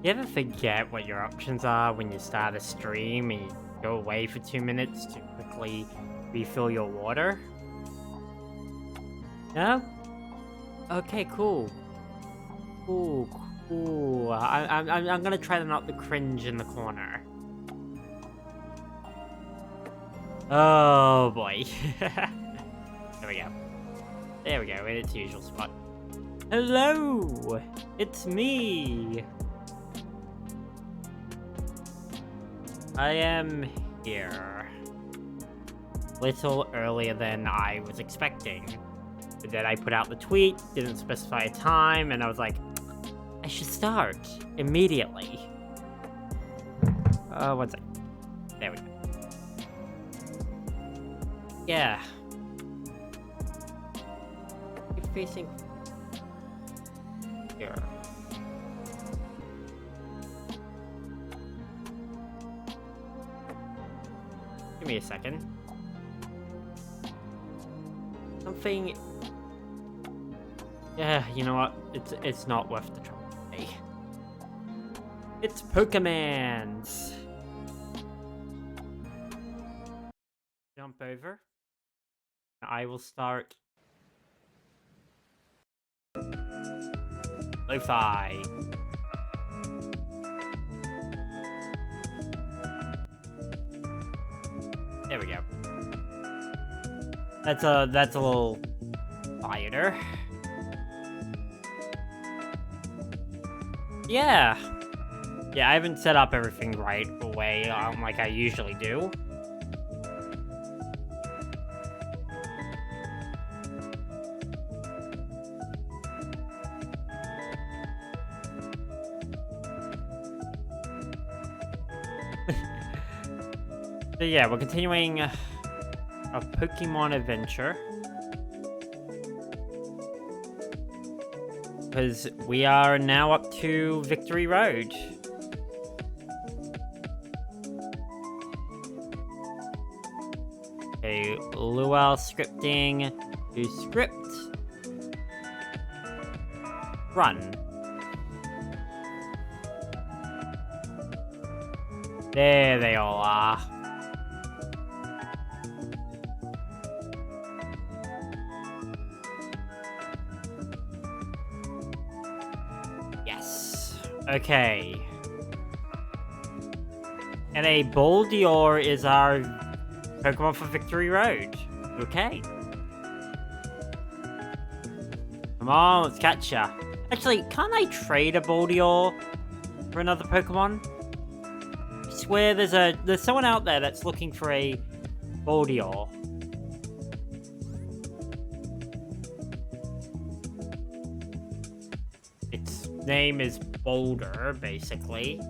You ever forget what your options are when you start a stream and you go away for 2 minutes to quickly refill your water? No? Okay, cool. Cool, cool. I'm gonna try to not to cringe in the corner. Oh boy. There we go. There we go, in its usual spot. Hello! It's me! I am here. Little earlier than I was expecting. But then I put out the tweet, didn't specify a time, and I was like, I should start immediately. One sec. There we go. Yeah. You're facing here. Give me a second. Something. Yeah, you know what? It's not worth the trouble. Hey. It's Pokemans. Jump over. I will start. Lo-fi. There we go. That's a little quieter. Yeah. Yeah, I haven't set up everything right away like I usually do. So yeah, we're continuing a Pokemon adventure. Because we are now up to Victory Road. Okay, Luau scripting to script. Run. There they all are. Okay. And a Boldior is our Pokemon for Victory Road. Okay. Come on, let's catch ya. Actually, can't I trade a Boldior for another Pokemon? I swear there's someone out there that's looking for a Boldior. Its name is Boulder, basically.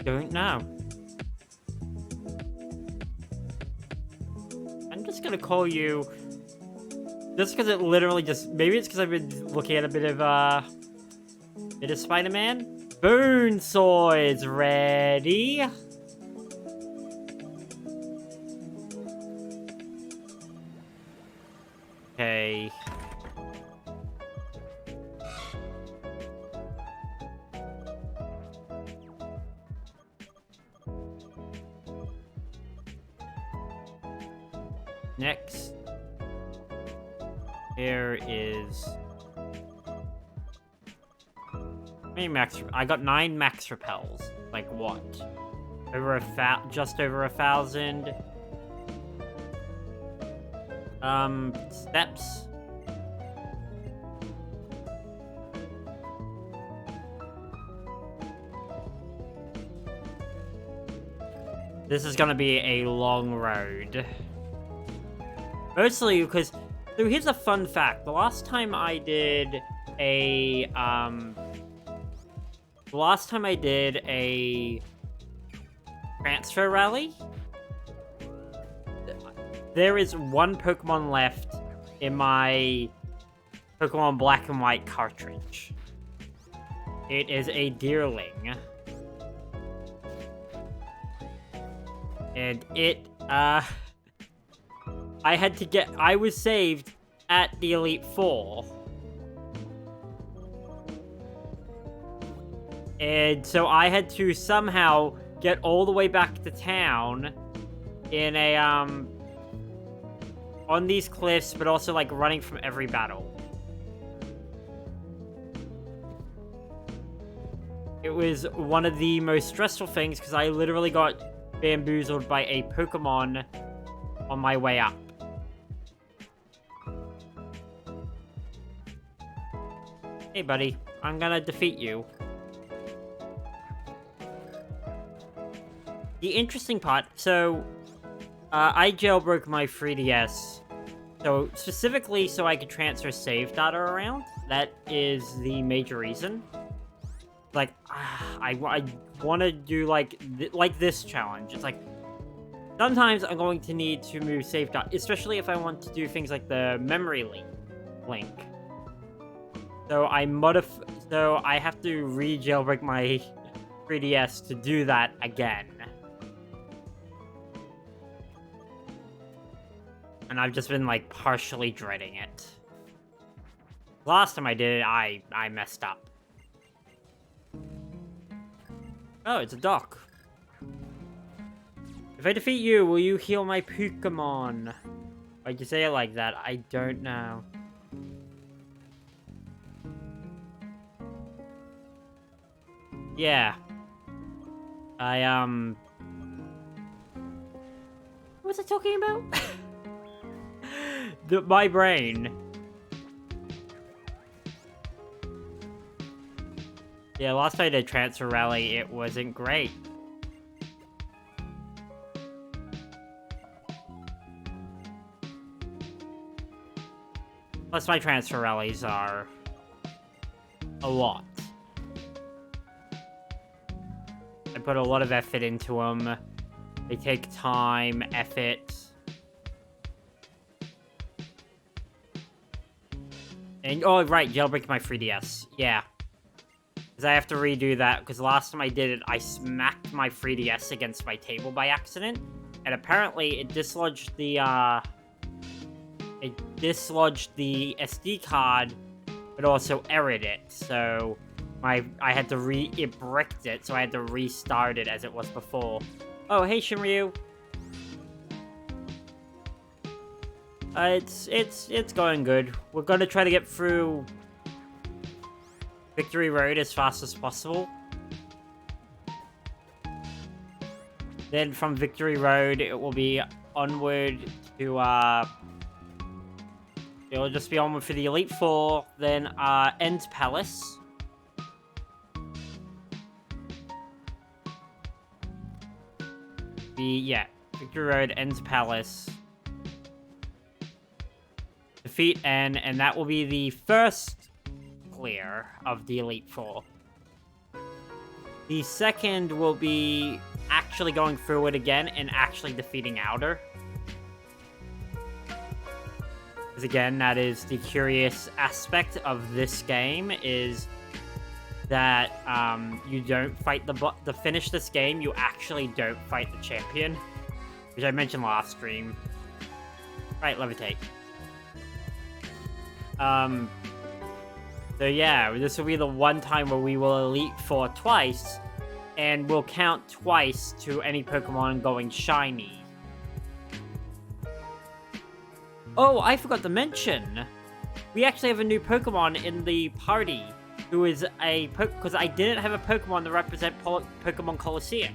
Don't know. I'm just gonna call you... Just because it literally just... Maybe it's because I've been looking at a bit of Spider-Man? Bonesaw ready. Okay. Next, there is... How many max... I got 9 max repels. Like what? Just over 1,000. Steps. This is gonna be a long road. Mostly because, so here's a fun fact. The last time I did a transfer rally, there is one Pokemon left in my Pokemon Black and White cartridge. It is a Deerling. And it, I was saved at the Elite Four. And so I had to somehow get all the way back to town in a, on these cliffs, but also, like, running from every battle. It was one of the most stressful things, because I literally got bamboozled by a Pokemon on my way up. Hey, buddy. I'm gonna defeat you. The interesting part, so, I jailbroke my 3DS, so specifically so I could transfer save data around. That is the major reason. Like, I want to do, like this challenge. It's like, sometimes I'm going to need to move save data, especially if I want to do things like the memory link. So so I have to re-jailbreak my 3DS to do that again. And I've just been, like, partially dreading it. Last time I did it, I messed up. Oh, it's a dock. If I defeat you, will you heal my Pokemon? Why'd you say it like that? I don't know. Yeah. What was I talking about? My brain. Yeah, last time I did Transfer Rally, it wasn't great. Plus, my Transfer Rallies are a lot. I put a lot of effort into them. They take time, effort. And, oh, right, jailbreak my 3DS. Yeah. Because I have to redo that, because last time I did it, I smacked my 3DS against my table by accident. And apparently, it dislodged the, SD card, but also errored it. So, I had to it bricked it, so I had to restart it as it was before. Oh, hey, Shinryu. It's going good. We're gonna try to get through Victory Road as fast as possible. Then from Victory Road, it will be onward to, it'll just be onward for the Elite Four, then, End Palace. Yeah, Victory Road, End Palace. Defeat N, and that will be the first clear of the Elite Four. The second will be actually going through it again and actually defeating Outer. Because again, that is the curious aspect of this game, is that you don't fight to finish this game, you actually don't fight the champion. Which I mentioned last stream. Right, levitate. So yeah, this will be the one time where we will Elite Four twice, and we'll count twice to any Pokemon going shiny. Oh, I forgot to mention, we actually have a new Pokemon in the party, who is because I didn't have a Pokemon to represent Pokemon Colosseum.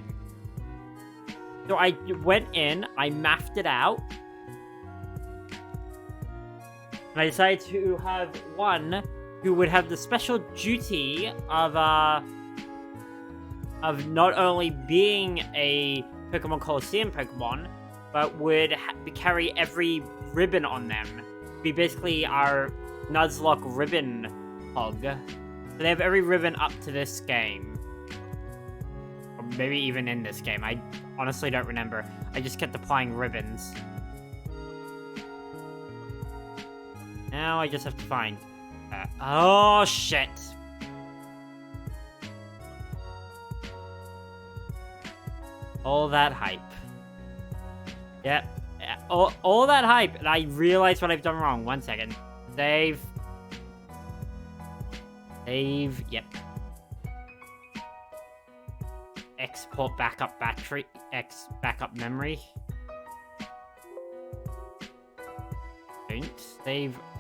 So I went in, I mapped it out, and I decided to have one who would have the special duty of not only being a Pokemon Colosseum Pokemon, but would carry every ribbon on them. Be basically our Nuzlocke ribbon hog. So they have every ribbon up to this game. Or maybe even in this game. I honestly don't remember. I just kept applying ribbons. Now I just have to find... oh, shit. All that hype. Yep. All that hype, and I realized what I've done wrong. 1 second. Save. Yep. export backup battery, backup memory.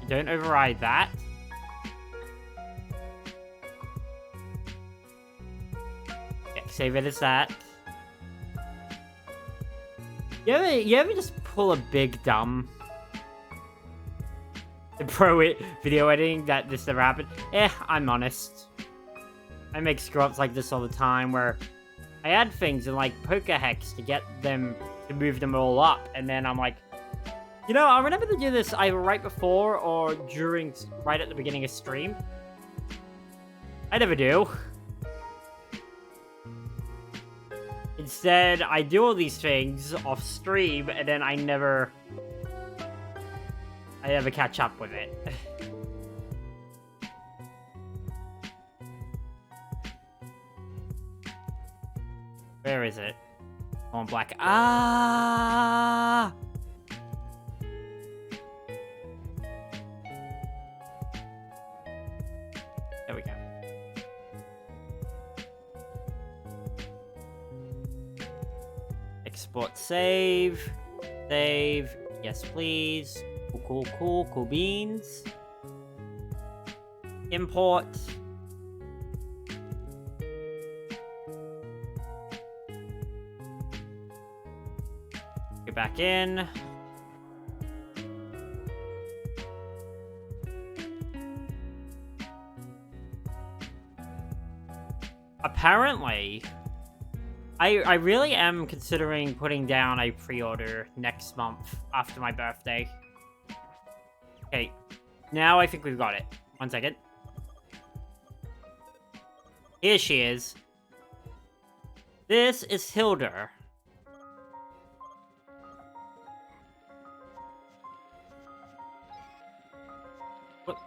Don't override that. Save it as that. You ever just pull a big dumb in pro video editing that this never happened? I'm honest. I make screw-ups like this all the time where I add things in like poker hex to get them to move them all up, and then I'm like, you know, I remember to do this either right before or during, right at the beginning of stream. I never do. Instead, I do all these things off stream, and then I never catch up with it. Where is it? On black. Ah! There we go. Export save. Save. Yes, please. Cool beans. Import. Go back in. Apparently, I really am considering putting down a pre-order next month after my birthday. Okay, now I think we've got it. 1 second. Here she is. This is Hilda. What?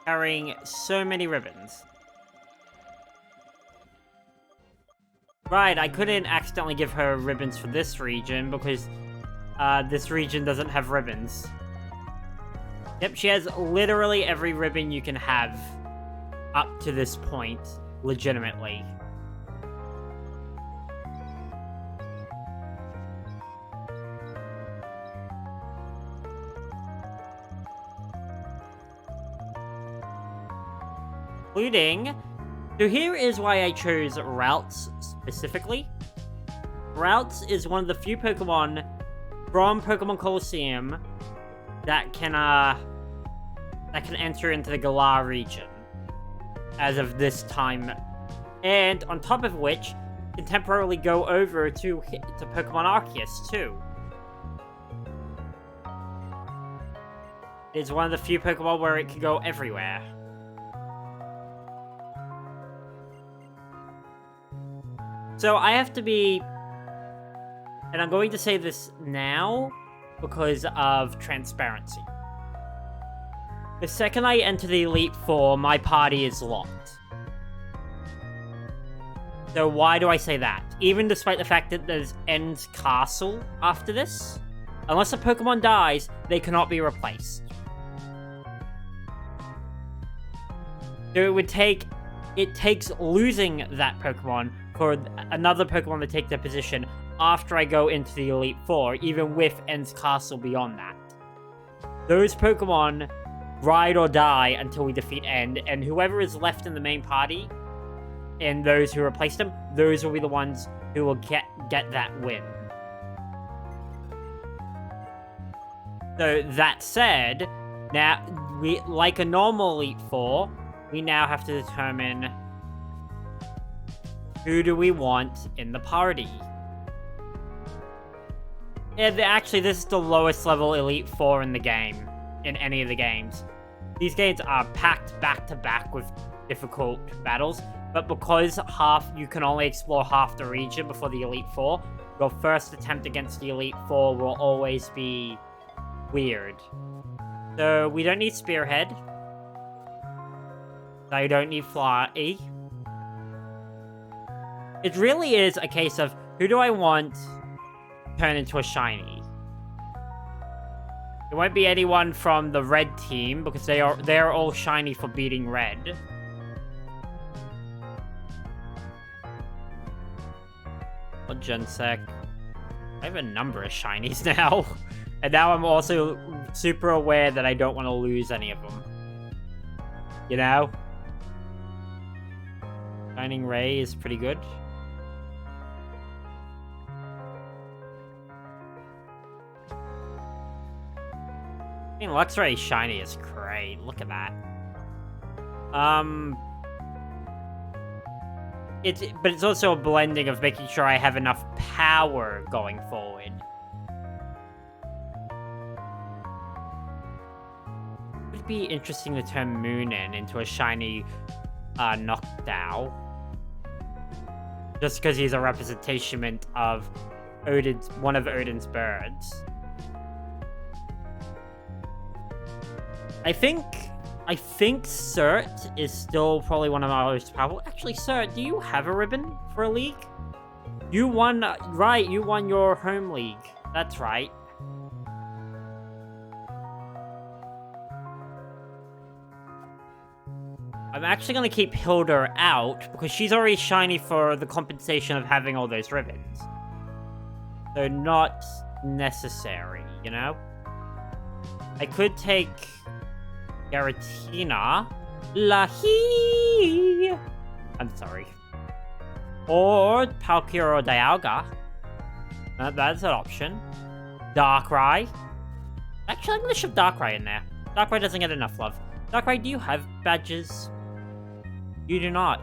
Carrying so many ribbons. Right, I couldn't accidentally give her ribbons for this region because this region doesn't have ribbons. Yep, she has literally every ribbon you can have up to this point, legitimately. Including... So here is why I chose Routes specifically. Routes is one of the few Pokemon from Pokemon Colosseum that can enter into the Galar region as of this time, and on top of which can temporarily go over to Pokemon Arceus too. It's one of the few Pokemon where it can go everywhere. So I have to be, and I'm going to say this now because of transparency. The second I enter the Elite Four, my party is locked. So why do I say that? Even despite the fact that there's End's Castle after this, unless a Pokemon dies, they cannot be replaced. So it takes losing that Pokemon for another Pokemon to take their position after I go into the Elite Four, even with End's Castle beyond that. Those Pokemon ride or die until we defeat End, and whoever is left in the main party, and those who replace them, those will be the ones who will get that win. So, that said, now, like a normal Elite Four, we now have to determine who do we want in the party. Yeah, actually, this is the lowest level Elite Four in the game, in any of the games. These games are packed back-to-back with difficult battles, but because you can only explore half the region before the Elite Four, your first attempt against the Elite Four will always be weird. So, we don't need Spearhead. I don't need Fly. It really is a case of, who do I want turn into a shiny? It won't be anyone from the red team because they're all shiny for beating red. Or Gensec. I have a number of shinies now. And now I'm also super aware that I don't want to lose any of them. You know? Shining Ray is pretty good. I mean, Luxray shiny is great. Look at that. But it's also a blending of making sure I have enough power going forward. It would be interesting to turn Moonin into a shiny Noctowl. Just because he's a representation of one of Odin's birds. I think Cert is still probably one of my most powerful. Actually, Cert, do you have a ribbon for a league? You won, right, you won your home league. That's right. I'm actually going to keep Hilda out because she's already shiny for the compensation of having all those ribbons. So not necessary, you know? I could take Garatina. Lahi! I'm sorry. Or Palkia or Dialga. That's an option. Darkrai. Actually, I'm going to shove Darkrai in there. Darkrai doesn't get enough love. Darkrai, do you have badges? You do not.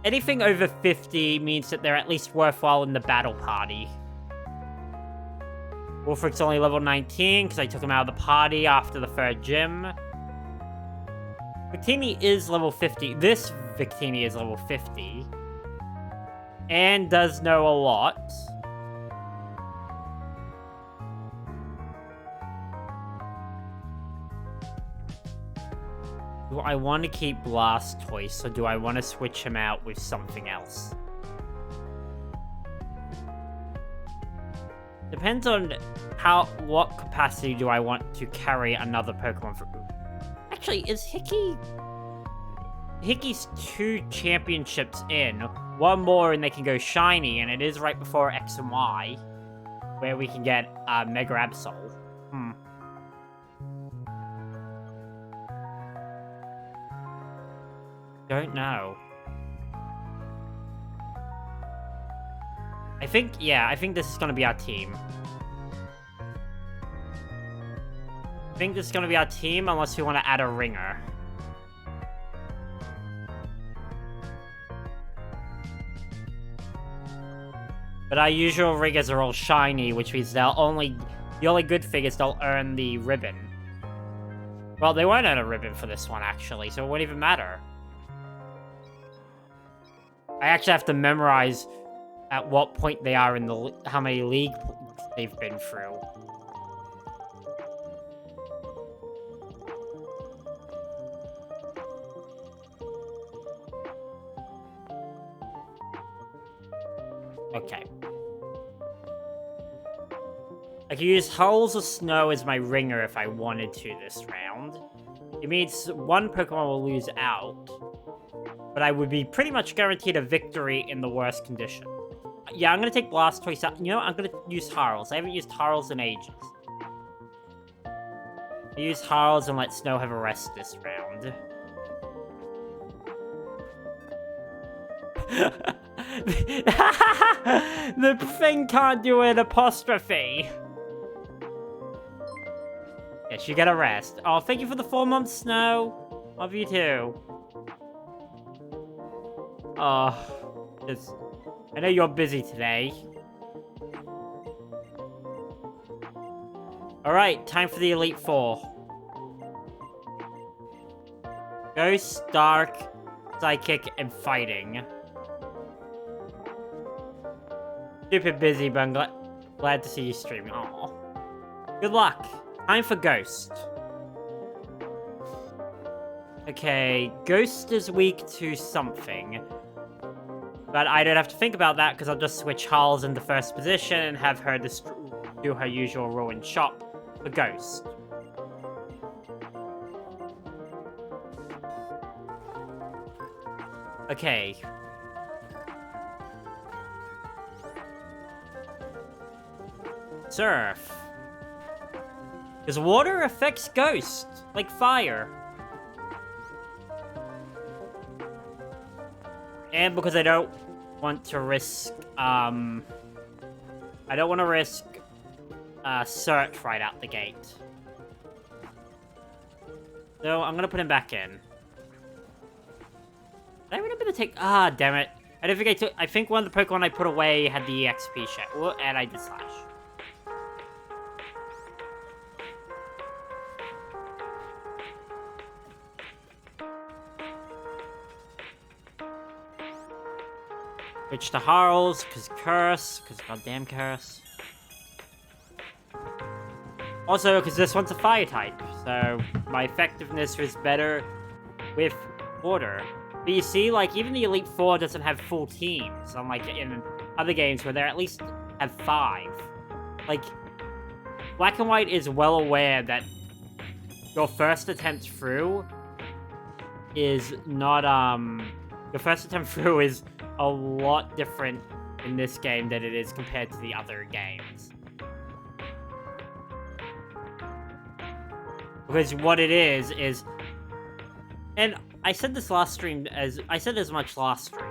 Anything over 50 means that they're at least worthwhile in the battle party. Wolfrick's only level 19 because I took him out of the party after the third gym. Victini is level 50. This Victini is level 50. And does know a lot. Do I want to keep Blastoise, or do I want to switch him out with something else? Depends on what capacity do I want to carry another Pokemon for. Actually, is Hickey's 2 championships in. One more and they can go shiny, and it is right before X and Y, where we can get Mega Absol. Don't know. I think this is gonna be our team. I think this is gonna be our team unless we want to add a ringer. But our usual ringers are all shiny, which means the only good thing is they'll earn the ribbon. Well, they won't earn a ribbon for this one, actually, so it won't even matter. I actually have to memorize at what point they are in how many leagues they've been through. Okay. I can use Hulls or Snow as my ringer if I wanted to this round. It means one Pokemon will lose out, but I would be pretty much guaranteed a victory in the worst condition. Yeah, I'm going to take Blastoise out. You know what? I'm going to use Harls. I haven't used Harls in ages. I use Harls and let Snow have a rest this round. The thing can't do an apostrophe. Yes, you get a rest. Oh, thank you for the 4 months, Snow. Love you too. Oh, I know you're busy today. Alright, time for the Elite Four. Ghost, Dark, Psychic, and Fighting. Stupid busy, but I'm glad to see you streaming. Aw. Good luck. Time for Ghost. Okay, Ghost is weak to something. But I don't have to think about that because I'll just switch Harls into first position and have her to her usual ruined shop for Ghost. Okay. Surf. Because water affects Ghost, like fire. And because I don't want to risk, I don't want to risk search right out the gate. So I'm gonna put him back in. Did I remember to take... Ah, damn it. I don't think I took... I think one of the Pokemon I put away had the EXP shit. And I did Slash. Switch to Harls, because Curse. Because goddamn Curse. Also, because this one's a Fire type. So, my effectiveness is better with Water. But you see, like, even the Elite Four doesn't have full teams, unlike in other games where they at least have 5. Like, Black and White is well aware that your first attempt through is not, your first attempt through is a lot different in this game than it is compared to the other games. Because what it is, and I said this last stream, I said as much last stream.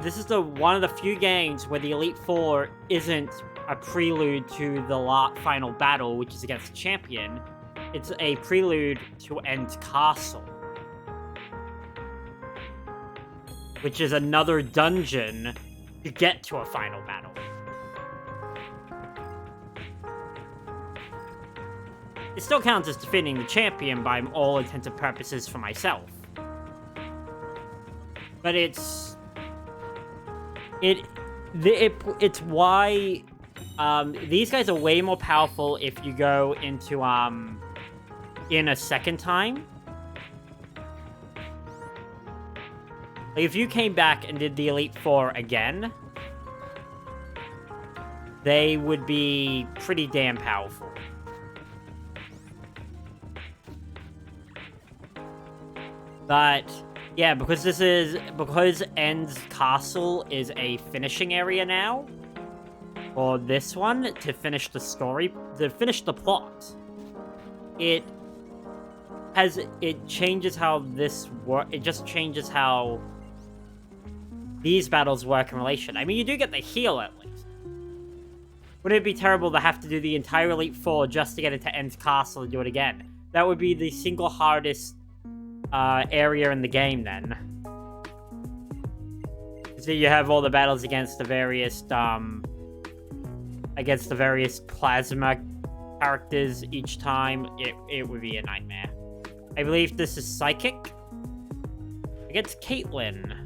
This is one of the few games where the Elite Four isn't a prelude to the final battle, which is against the champion. It's a prelude to End Castle, which is another dungeon to get to a final battle. It still counts as defeating the champion by all intents and purposes for myself. But it's why these guys are way more powerful if you go into in a second time. Like if you came back and did the Elite Four again, they would be pretty damn powerful. But yeah, because End's Castle is a finishing area now for this one to finish the story, to finish the plot. It changes how this work. It just changes how these battles work in relation. I mean, you do get the heal at least. Wouldn't it be terrible to have to do the entire Elite Four just to get into End's Castle and do it again? That would be the single hardest area in the game then. So you have all the battles against the various plasma characters each time. It would be a nightmare. I believe this is Psychic against Caitlyn.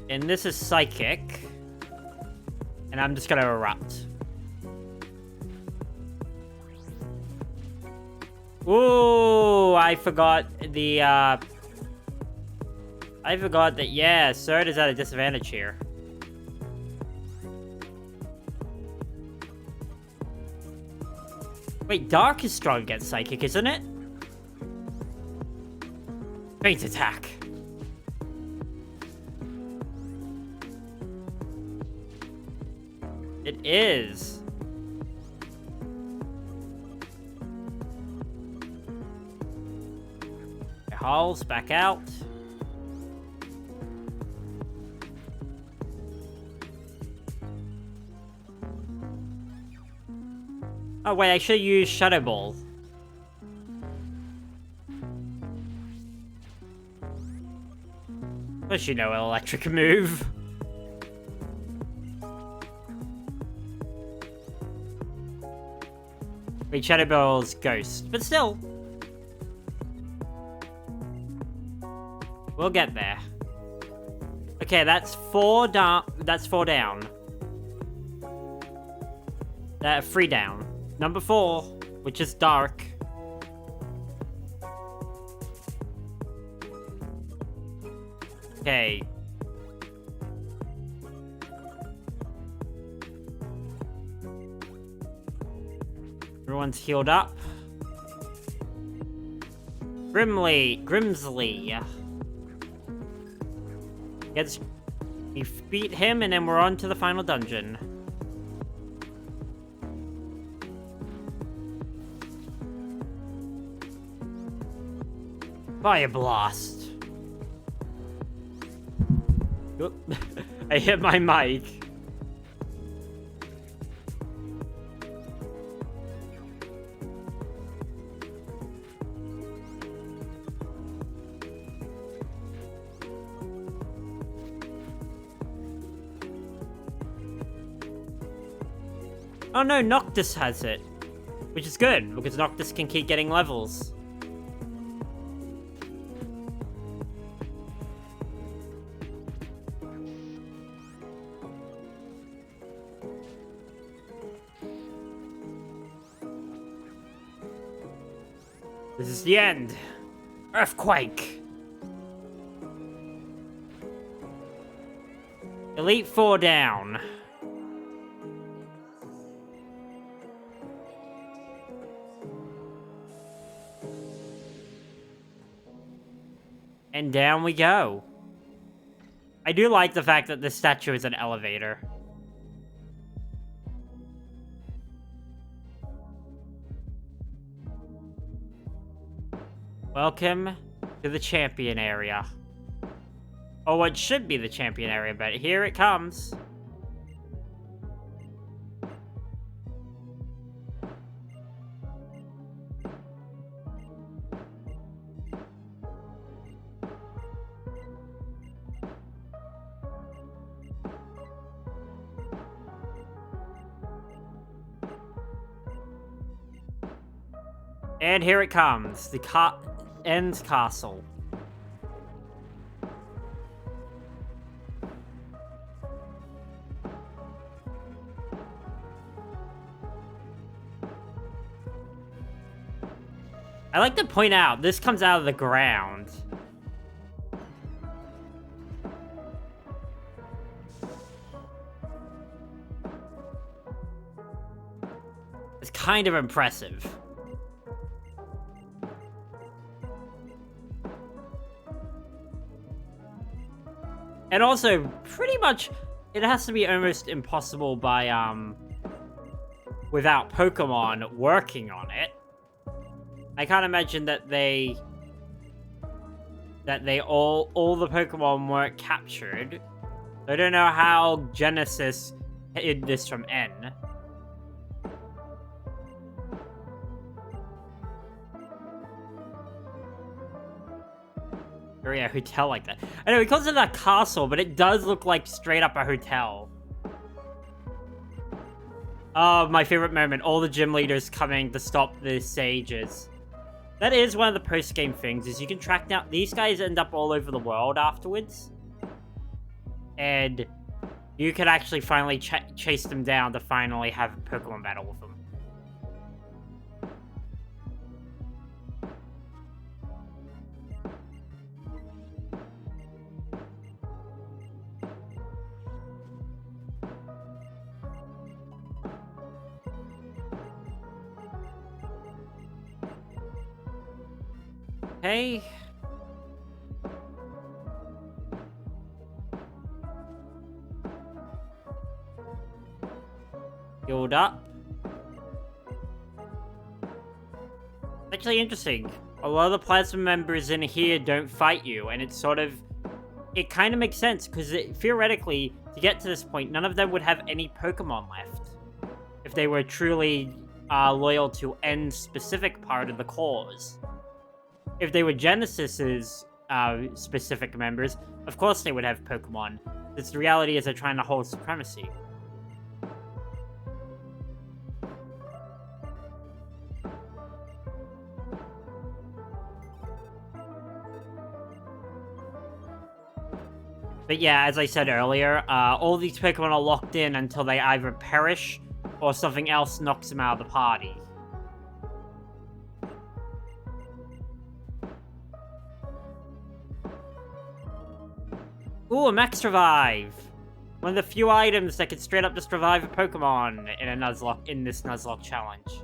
And this is Psychic. And I'm just gonna erupt. Ooh, I forgot that, yeah, Surd is at a disadvantage here. Wait, Dark is strong against Psychic, isn't it? Faint attack. It is. Halls back out. Oh wait, I should use Shadow Ball. Plus you know electric move. Wait, Shadow Ball's Ghost, but still. We'll get there. Okay, that's 4 down. That's 4 down. 3 down. Number 4, which is Dark, Okay. Everyone's healed up. Grimsley. We beat him, and then we're on to the final dungeon. Fire blast. Oop. I hit my mic. Oh no, Noctis has it. Which is good, because Noctis can keep getting levels. This is the end. Earthquake. Elite 4 down. And down we go. I do like the fact that this statue is an elevator. Welcome to the champion area. Oh, it should be the champion area, but here it comes. And here it comes, the End's Castle. I like to point out, this comes out of the ground. It's kind of impressive. And also, pretty much, it has to be almost impossible by, without Pokemon working on it. I can't imagine that all the Pokemon weren't captured. I don't know how Genesis hid this from N. Or yeah, a hotel like that. I know, he calls it a castle, but it does look like straight up a hotel. Oh, my favorite moment. All the gym leaders coming to stop the sages. That is one of the post-game things, is you can track down... These guys end up all over the world afterwards. And you can actually finally chase them down to finally have a Pokemon battle with them. Hey. Healed up. Actually interesting. A lot of the plasma members in here don't fight you, and it's sort of... It kind of makes sense, because theoretically, to get to this point, none of them would have any Pokemon left. If they were truly loyal to N's specific part of the cause. If they were Genesis's specific members, of course they would have Pokemon. The reality is they're trying to hold supremacy. But yeah, as I said earlier, all these Pokemon are locked in until they either perish or something else knocks them out of the party. Ooh, a Max Revive! One of the few items that can straight up just revive a Pokemon in this Nuzlocke challenge.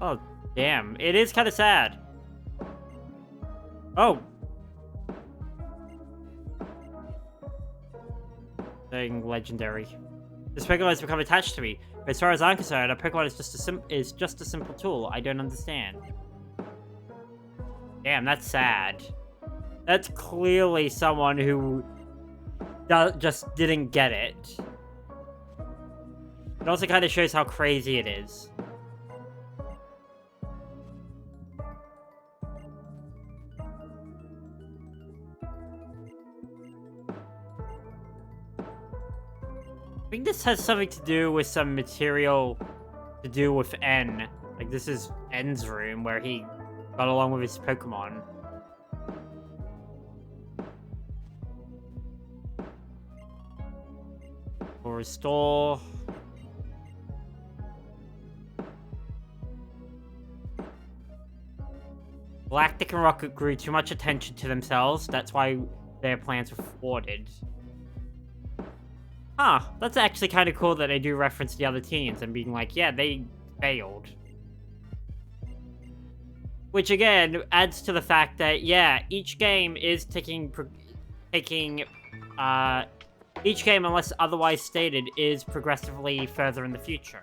Oh, damn. It is kind of sad. Oh. Thing legendary. This Pokemon has become attached to me. But as far as I'm concerned, a Pokemon is just a simple tool. I don't understand. Damn, that's sad. That's clearly someone who just didn't get it. It also kind of shows how crazy it is. I think this has something to do with some material to do with N. Like, this is N's room where he got along with his Pokemon. Or restore. Galactic and Rocket grew too much attention to themselves. That's why their plans were thwarted. Huh, that's actually kind of cool that they do reference the other teams and being like, yeah, they failed. Which, again, adds to the fact that, yeah, each game is each game, unless otherwise stated, is progressively further in the future.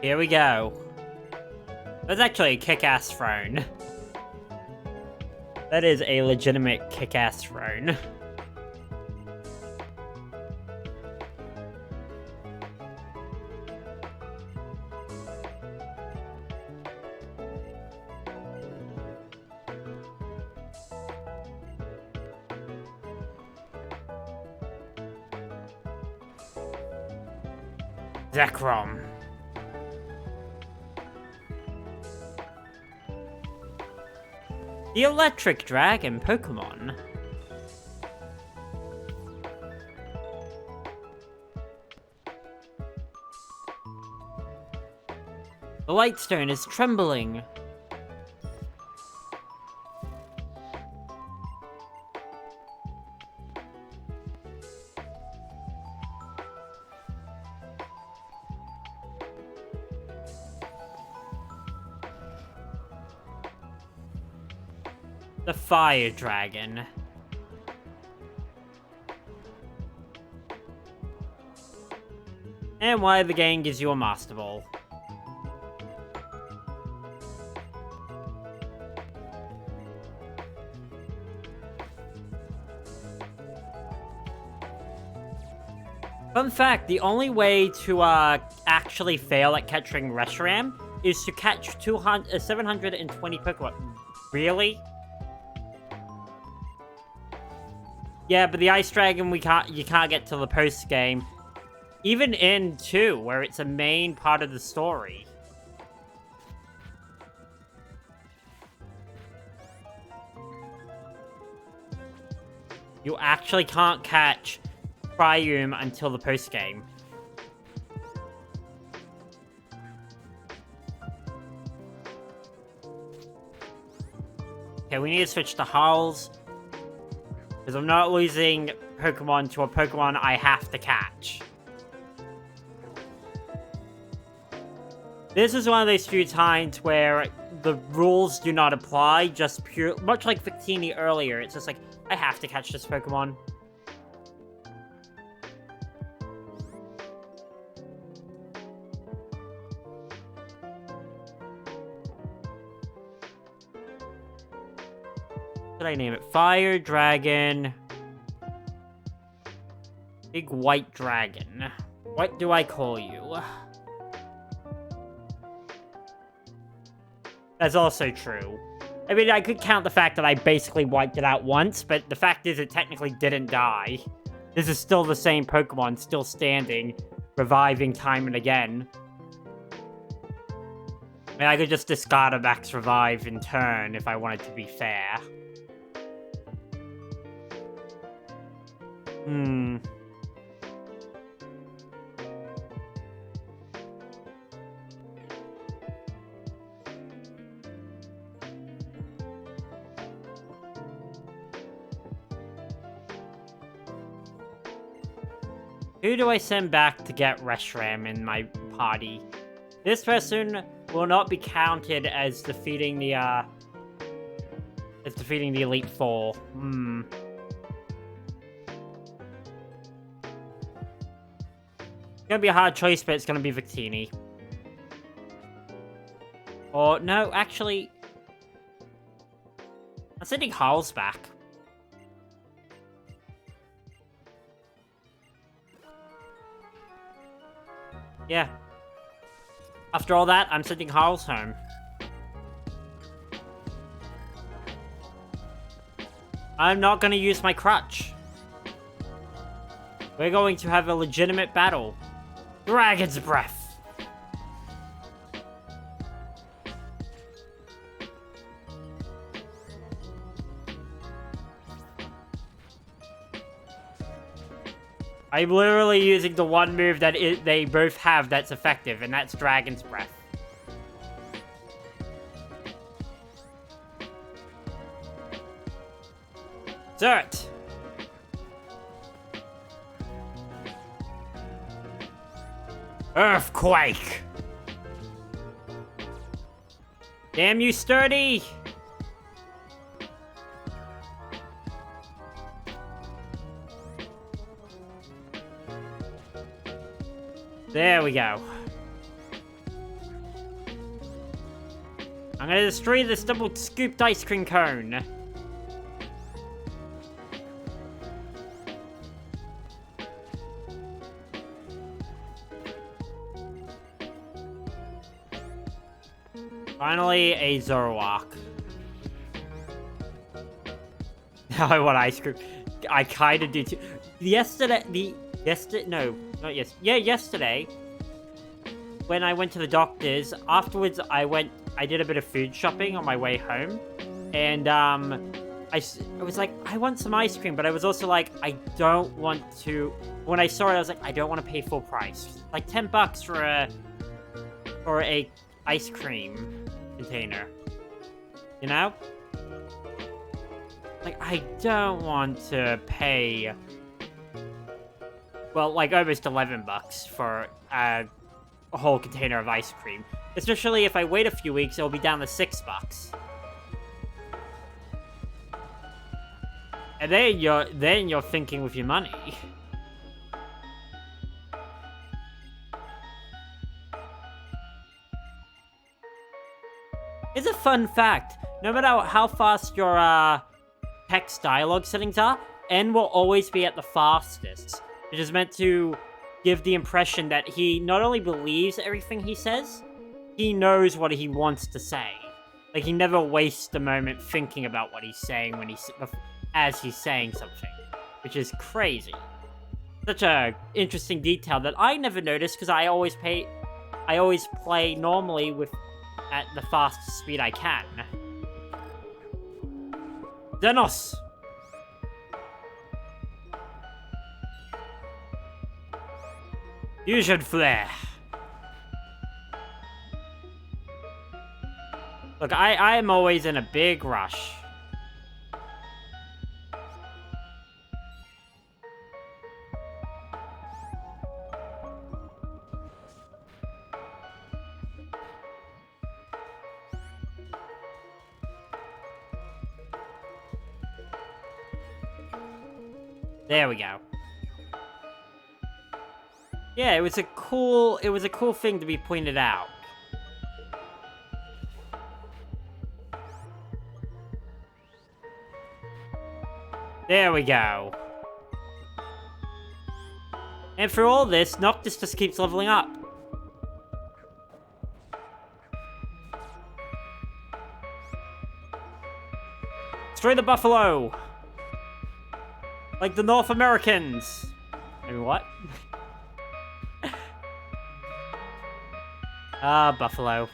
Here we go. That's actually a kick-ass throne. That is a legitimate kick-ass throne. Zekrom. The Electric Dragon Pokemon. The Lightstone is trembling. The Fire Dragon. And why the game gives you a Master Ball. Fun fact, the only way to actually fail at catching Reshiram is to catch 720 Pokemon. Really? Yeah, but the Ice Dragon you can't get till the post game. Even in 2, where it's a main part of the story. You actually can't catch Triume until the post game. Okay, we need to switch to Hulls. Because I'm not losing Pokemon to a Pokemon I have to catch. This is one of those few times where the rules do not apply, just pure, much like Victini earlier. It's just like, I have to catch this Pokemon. What did I name it? Fire Dragon. Big White Dragon. What do I call you? That's also true. I mean, I could count the fact that I basically wiped it out once, but the fact is it technically didn't die. This is still the same Pokemon, still standing, reviving time and again. I mean, I could just discard a max revive in turn if I wanted to be fair. Who do I send back to get Reshram in my party? This person will not be counted as defeating the Elite Four. It's gonna be a hard choice, but it's gonna be Victini. Or no, actually, I'm sending Harls back. Yeah. After all that, I'm sending Harls home. I'm not going to use my crutch. We're going to have a legitimate battle. Dragon's Breath. I'm literally using the one move that they both have that's effective, and that's Dragon's Breath. Zert! Earthquake! Damn you, Sturdy! There we go. I'm gonna destroy this double scooped ice cream cone. Finally, a Zoroark. Now I want ice cream. I kinda do too. Yesterday, yesterday, when I went to the doctor's, afterwards I did a bit of food shopping on my way home, and I was like, I want some ice cream, but I was also like, I don't want to, when I saw it, I was like, I don't want to pay full price. Like $10 for a ice cream container, you know? Like, I don't want to pay, well, like almost $11 for a whole container of ice cream. Especially if I wait a few weeks, it'll be down to $6. And then you're thinking with your money. It's a fun fact. No matter how fast your text dialogue settings are, N will always be at the fastest. It is meant to give the impression that he not only believes everything he says, he knows what he wants to say. Like, he never wastes a moment thinking about what he's saying as he's saying something, which is crazy. Such a interesting detail that I never noticed because I always play normally at the fastest speed I can. Xenos! Fusion Flare. Look, I am always in a big rush. There we go. Yeah, it was a cool thing to be pointed out. There we go. And for all this, Noctis just keeps leveling up. Destroy the buffalo! Like the North Americans! I mean, what? Buffalo.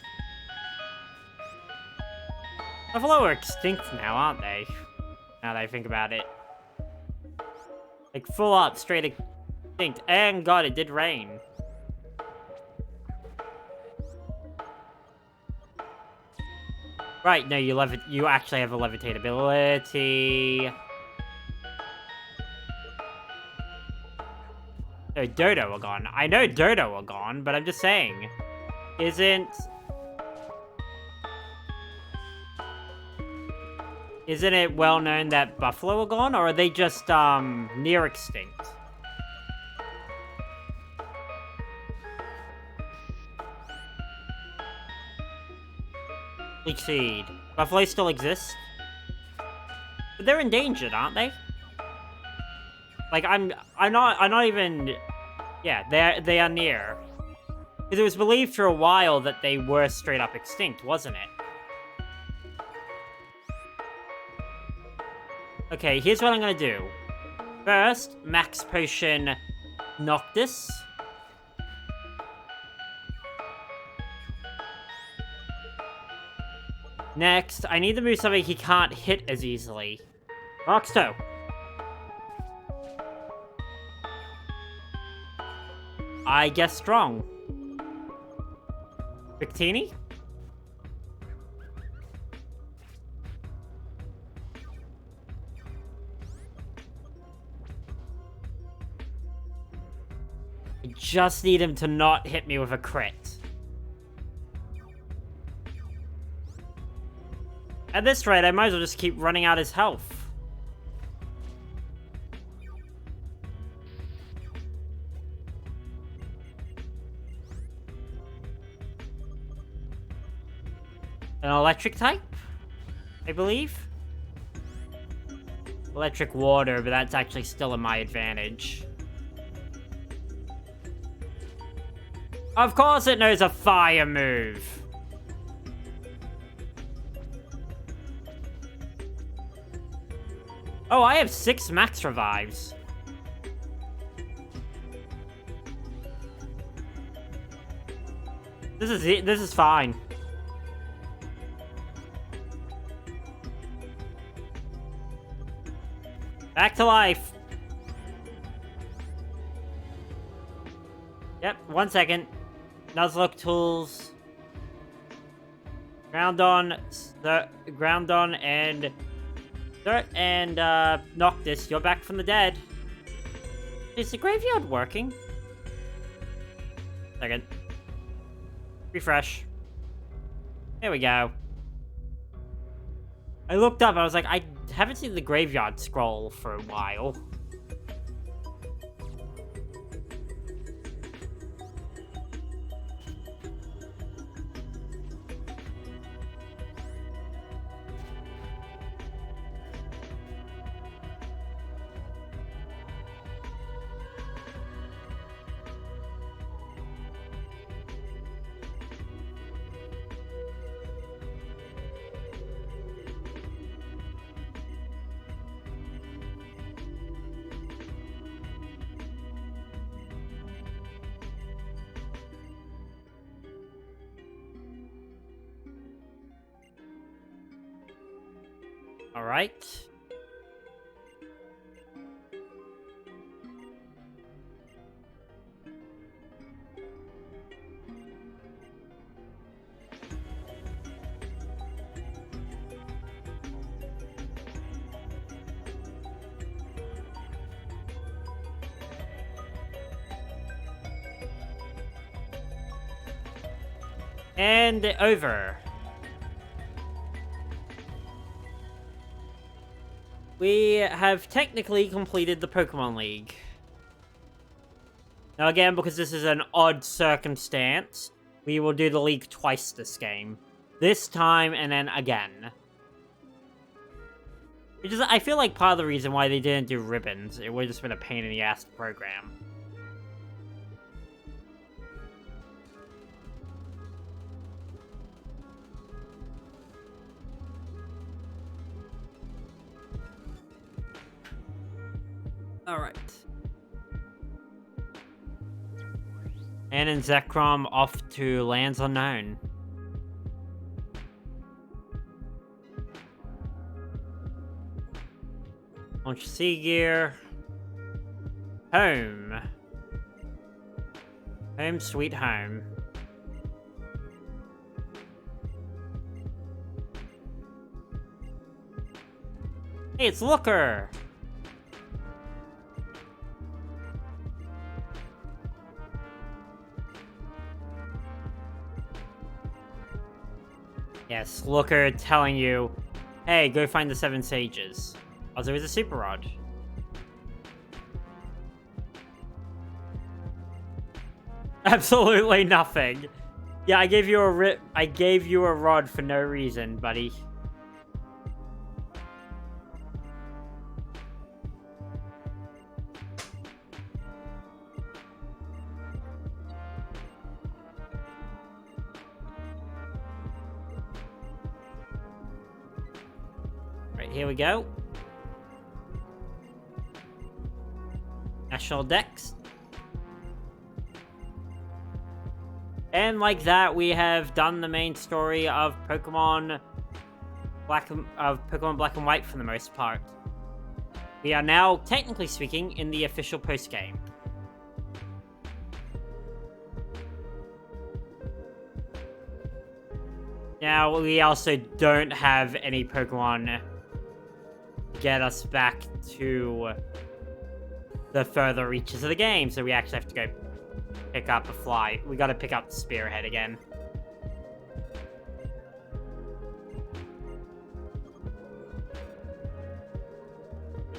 Buffalo are extinct now, aren't they? Now that I think about it. Like, full up, straight extinct. And God, it did rain. Right, no, you actually have a levitate ability. No, Dodo are gone. I know Dodo are gone, but I'm just saying. Isn't it well known that Buffalo are gone, or are they just, near extinct? Leech Seed. Buffalo still exists? But they're endangered, aren't they? Like, I'm not even... Yeah, they are near. Because it was believed for a while that they were straight up extinct, wasn't it? Okay, here's what I'm gonna do. First, Max Potion Noctis. Next, I need to move something he can't hit as easily. Marx Toe. I guess strong. Victini? I just need him to not hit me with a crit. At this rate, I might as well just keep running out his health. An electric type, I believe? Electric water, but that's actually still in my advantage. Of course it knows a fire move. Oh, I have 6 max revives. This is fine. Back to life. Yep, 1 second. Nuzlocke tools. Ground on, and dirt and Noctis. You're back from the dead. Is the graveyard working? Second. Refresh. There we go. I looked up, I was like, I haven't seen the graveyard scroll for a while. All right. And over. We have technically completed the Pokemon League. Now again, because this is an odd circumstance, we will do the league twice this game. This time, and then again. Which is, I feel like, part of the reason why they didn't do ribbons. It would have just been a pain in the ass to program. Alright. And in Zekrom off to lands unknown. Launch sea gear. Home. Home sweet home. Hey, it's Looker! Yes, Looker telling you, hey, go find the 7 sages. Also, there's a super rod. Absolutely nothing. Yeah, I gave you a rod for no reason, buddy. Right, here we go. National Dex. And like that, we have done the main story of Pokemon Black and White for the most part. We are now, technically speaking, in the official post-game. Now, we also don't have any Pokemon to get us back to the further reaches of the game, so we actually have to go pick up a fly. We gotta pick up the Spearhead again.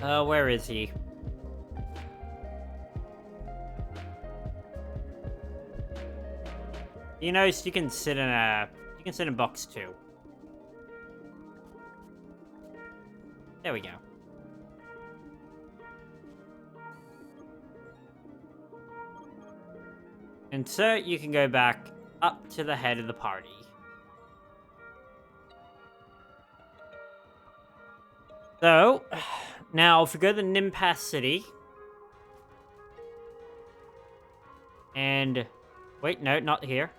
Where is he? You know, so you can sit in box 2. There we go. And so you can go back up to the head of the party. So, now if we go to Nimpass City. And, wait, no, not here.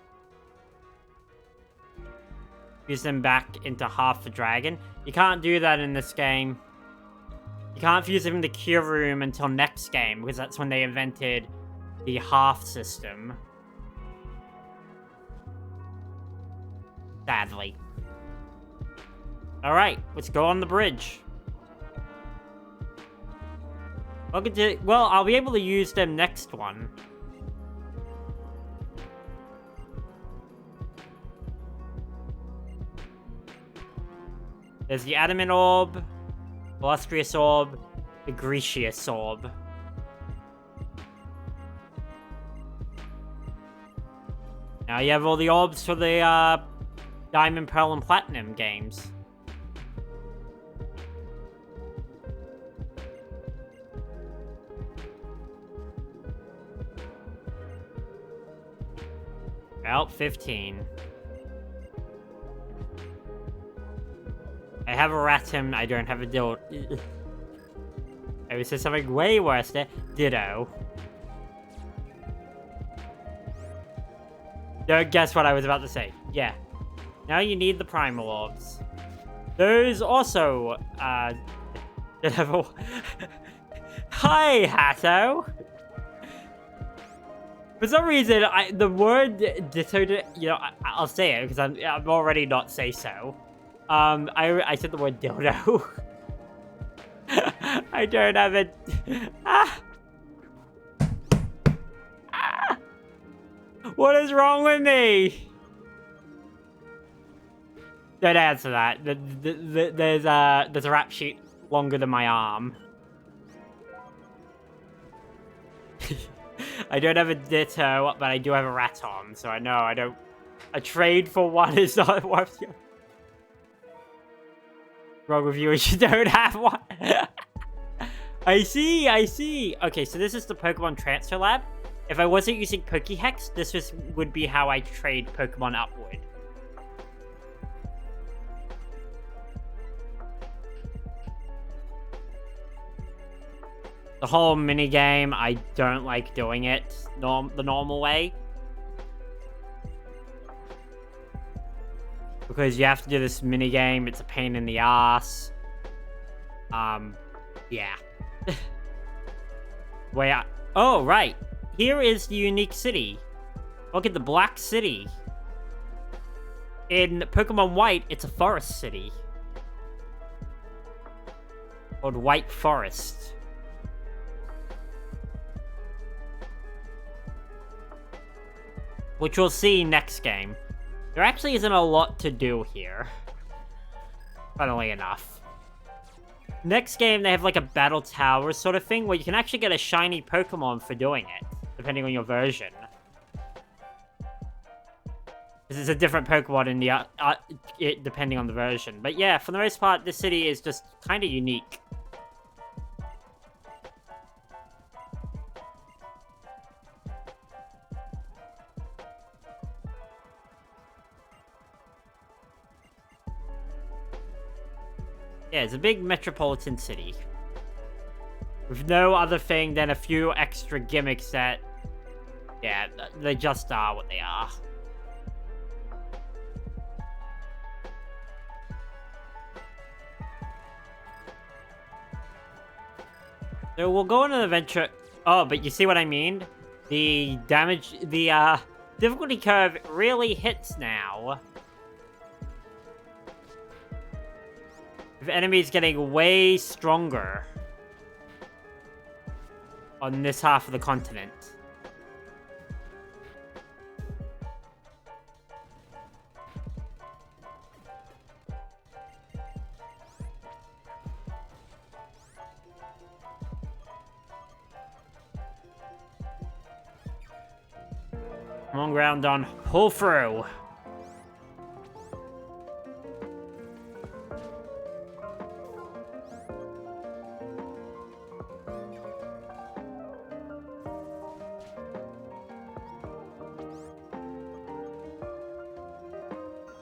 Use them back into Half the Dragon. You can't do that in this game. You can't fuse them in the Cure Room until next game, because that's when they invented the half system. Sadly. Alright, let's go on the bridge. Well, I'll be able to use them next one. There's the Adamant Orb, Illustrious Orb, the Grecius Orb. Now you have all the orbs for the Diamond, Pearl, and Platinum games. Route 15. I have a Ratim, I don't have a Dildo. I would say something way worse there. Ditto. Don't guess what I was about to say. Yeah. Now you need the Primal Orbs. Those also, Hi, Hatto! For some reason, the word ditto, you know, I'll say it, because I'm already not say so. I said the word dildo. I don't have it. What is wrong with me? Don't answer that. There's a rap sheet longer than my arm. I don't have a Ditto, but I do have a Raton, so I know I don't. A trade for one is not worth it. Wrong with you is you don't have one. I see. Okay, so this is the Pokemon Transfer Lab. If I wasn't using Pokéhex, this would be how I trade Pokemon upward. The whole minigame, I don't like doing it the normal way. Because you have to do this minigame, it's a pain in the ass. Yeah. Wait, oh, right. Here is the unique city. Look at the Black City. In Pokemon White, it's a forest city. Called White Forest. Which we'll see next game. There actually isn't a lot to do here. Funnily enough. Next game, they have like a battle tower sort of thing where you can actually get a shiny Pokemon for doing it, depending on your version. This is a different Pokemon in the depending on the version. But yeah, for the most part, this city is just kind of unique. Yeah, it's a big metropolitan city. With no other thing than a few extra gimmicks that... yeah, they just are what they are. So we'll go on an adventure... oh, but you see what I mean? The damage... the, difficulty curve really hits now. With enemies getting way stronger on this half of the continent. Come on, Groundon. Pull through.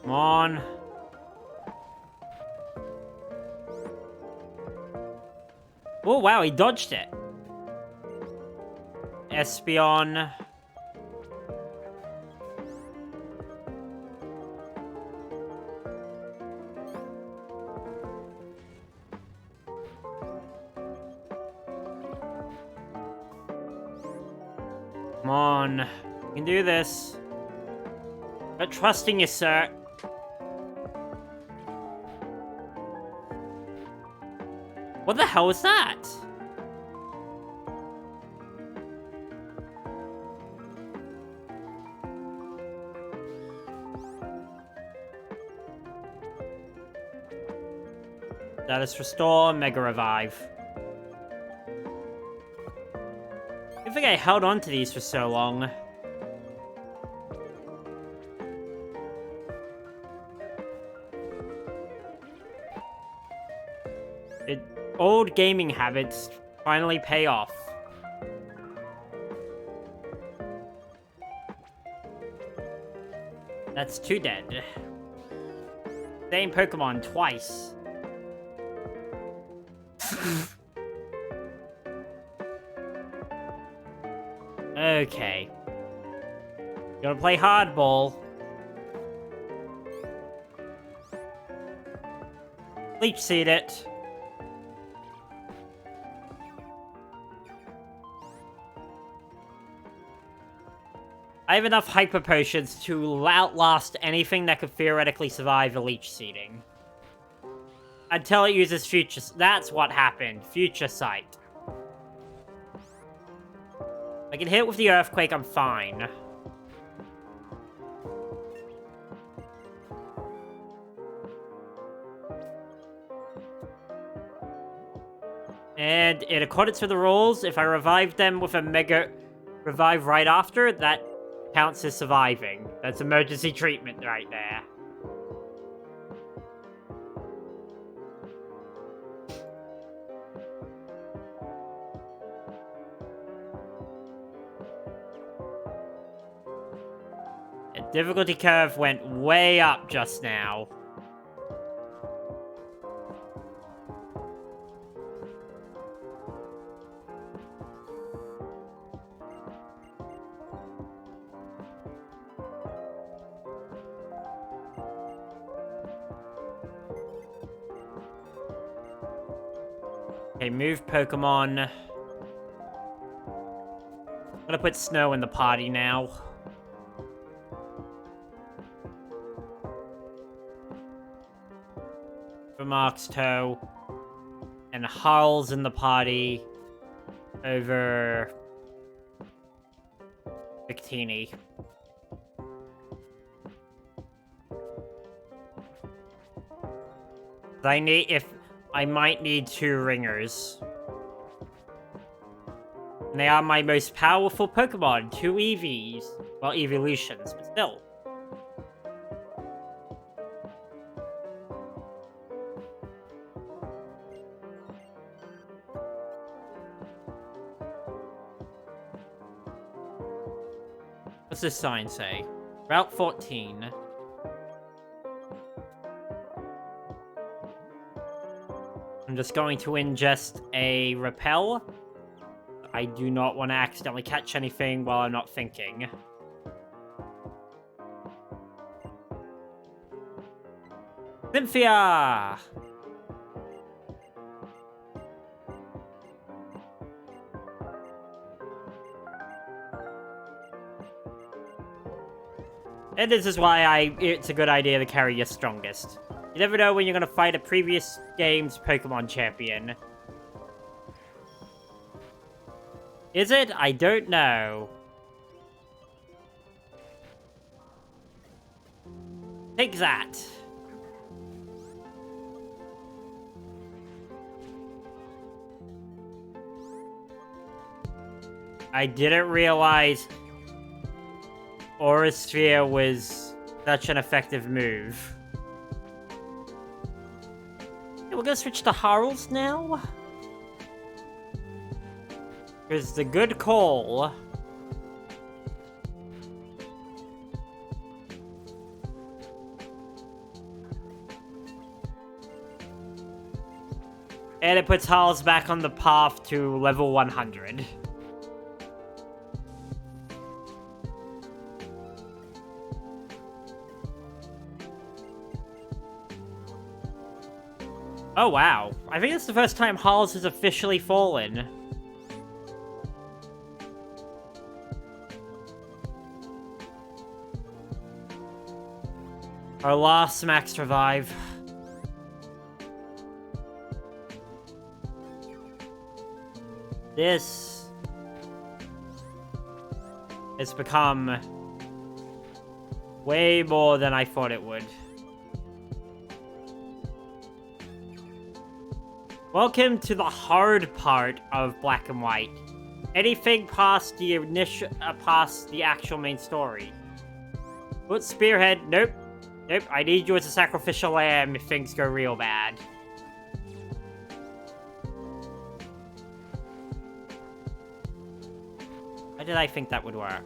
Come on. Oh, wow, he dodged it. Espeon. Come on. You can do this. But trusting you, sir. What the hell was that? Status restore, Mega Revive. I think I held on to these for so long. Old gaming habits finally pay off. That's 2 dead. Same Pokemon twice. Okay. Gotta play hardball. Leech Seed it. I have enough Hyper Potions to outlast anything that could theoretically survive a Leech Seeding. Until it uses Future... that's what happened. Future Sight. I can hit with the Earthquake, I'm fine. And in accordance with the rules, if I revive them with a Mega Revive right after, that counts as surviving. That's emergency treatment right there. The difficulty curve went way up just now. Okay, move Pokemon. I'm gonna put Snow in the party now. For Mark's Toe. And Harl's in the party over Victini. I might need 2 ringers. And they are my most powerful Pokemon, 2 EVs. Well, evolutions, but still. What's this sign say? Route 14. I'm just going to ingest a repel. I do not want to accidentally catch anything while I'm not thinking. Cynthia! And this is why it's a good idea to carry your strongest. You never know when you're going to fight a previous game's Pokemon champion. Is it? I don't know. Take that. I didn't realize Aura Sphere was such an effective move. Yeah, we're gonna switch to Harls now. Here's the good call. And it puts Harls back on the path to level 100. Oh, wow. I think it's the first time Harls has officially fallen. Our last max revive. This has become way more than I thought it would. Welcome to the hard part of Black and White. Anything past the actual main story. Put Spearhead. Nope. Nope. I need you as a sacrificial lamb if things go real bad. Why did I think that would work?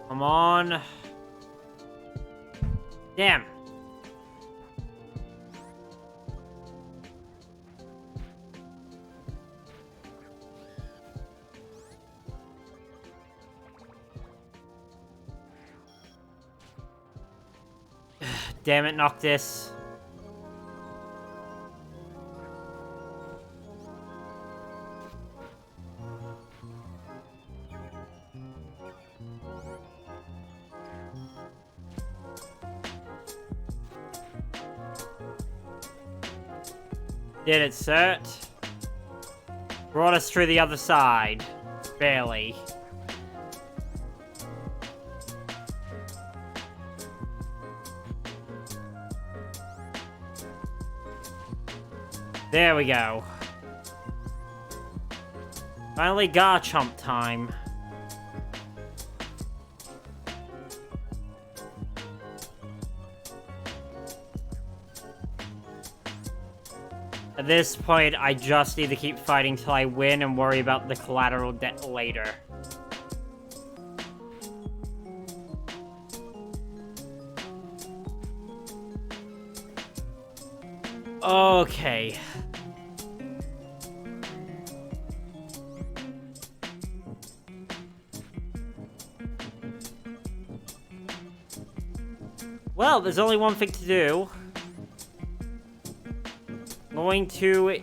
Come on. Damn. Damn it, Noctis. Did it, Cert? Brought us through the other side. Barely. There we go. Finally Garchomp time. At this point, I just need to keep fighting till I win and worry about the collateral debt later. Okay. Well, there's only one thing to do. I'm going to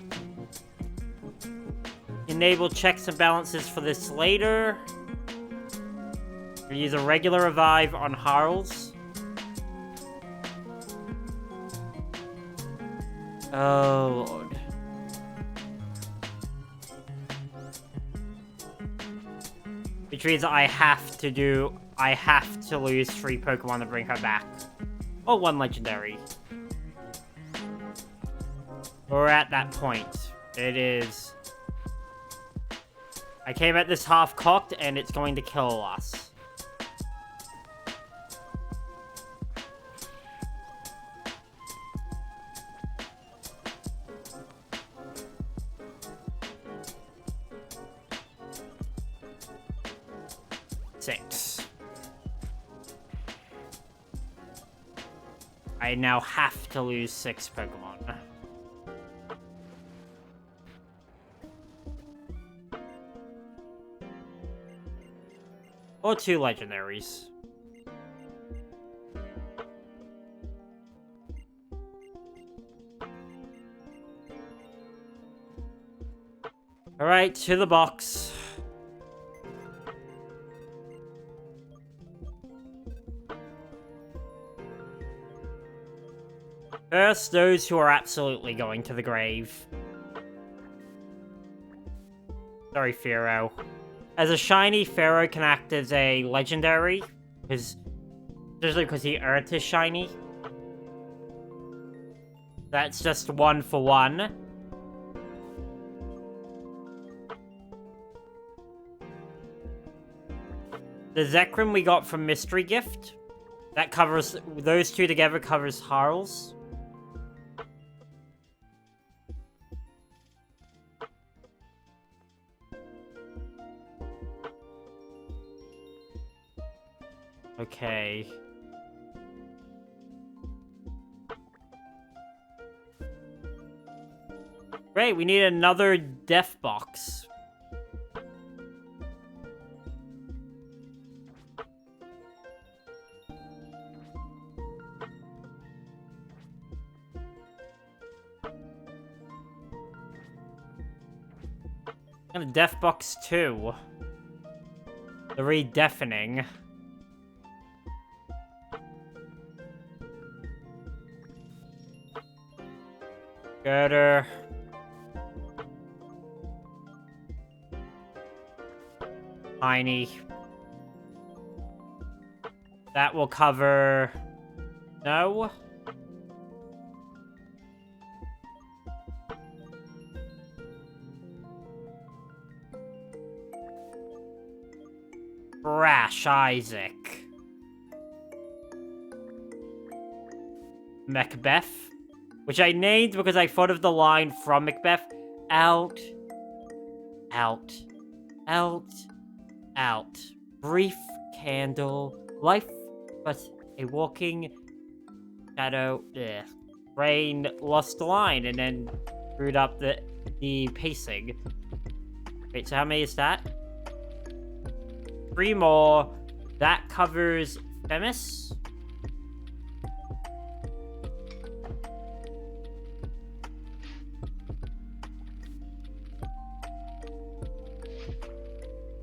enable checks and balances for this later. Use a regular revive on Harls. Oh, Lord. Which means I have to lose 3 Pokemon to bring her back. Or 1 legendary. We're at that point. It is... I came at this half-cocked, and it's going to kill us. I now have to lose 6 Pokemon. Or 2 legendaries. Alright, to the box. First, those who are absolutely going to the grave. Sorry, Pharaoh. As a shiny, Pharaoh can act as a legendary, especially because he earned his shiny. That's just 1 for 1. The Zekrom we got from Mystery Gift, that covers, those 2 together covers Harls. Okay. Great, we need another death box. And a death box 2. The redeafening. Girder. Tiny. That will cover... No? Brash Isaac. Macbeth. Which I named because I thought of the line from Macbeth. Out. Out. Out. Out. Brief candle. Life but a walking shadow. Ugh. Brain lost the line and then screwed up the pacing. Wait, so how many is that? 3 more. That covers Themis.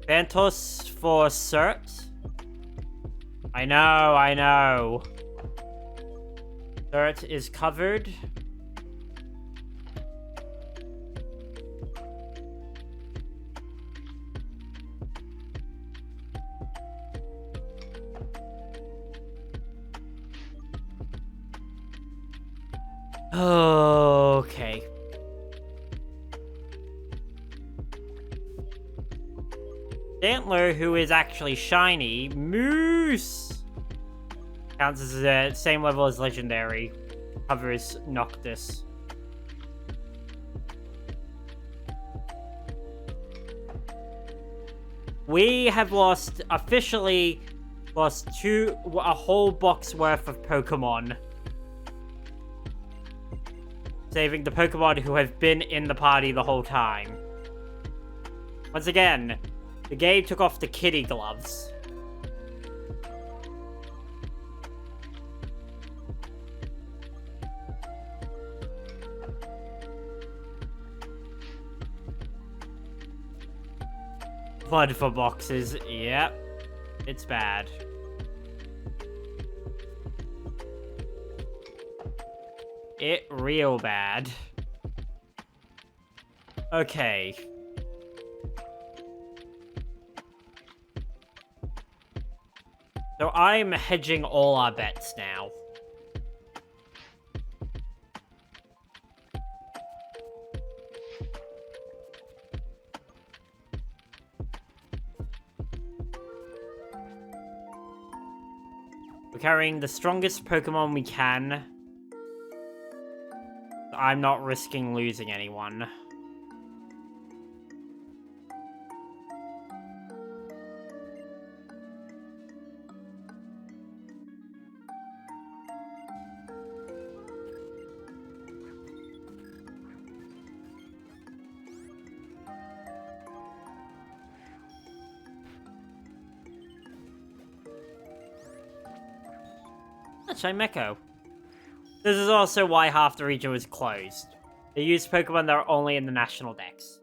Phantos for Cert. I know. Cert is covered. Okay. Antler, who is actually shiny. Moose! Counts as the same level as Legendary. Covers Noctis. We have officially lost a whole box worth of Pokemon. Saving the Pokemon who have been in the party the whole time. Once again, the game took off the kitty gloves. Blood for boxes, yep. It's bad. It real bad. Okay. So I'm hedging all our bets now. We're carrying the strongest Pokemon we can. I'm not risking losing anyone. That's Chimecho. This is also why half the region was closed. They used Pokemon that are only in the national dex.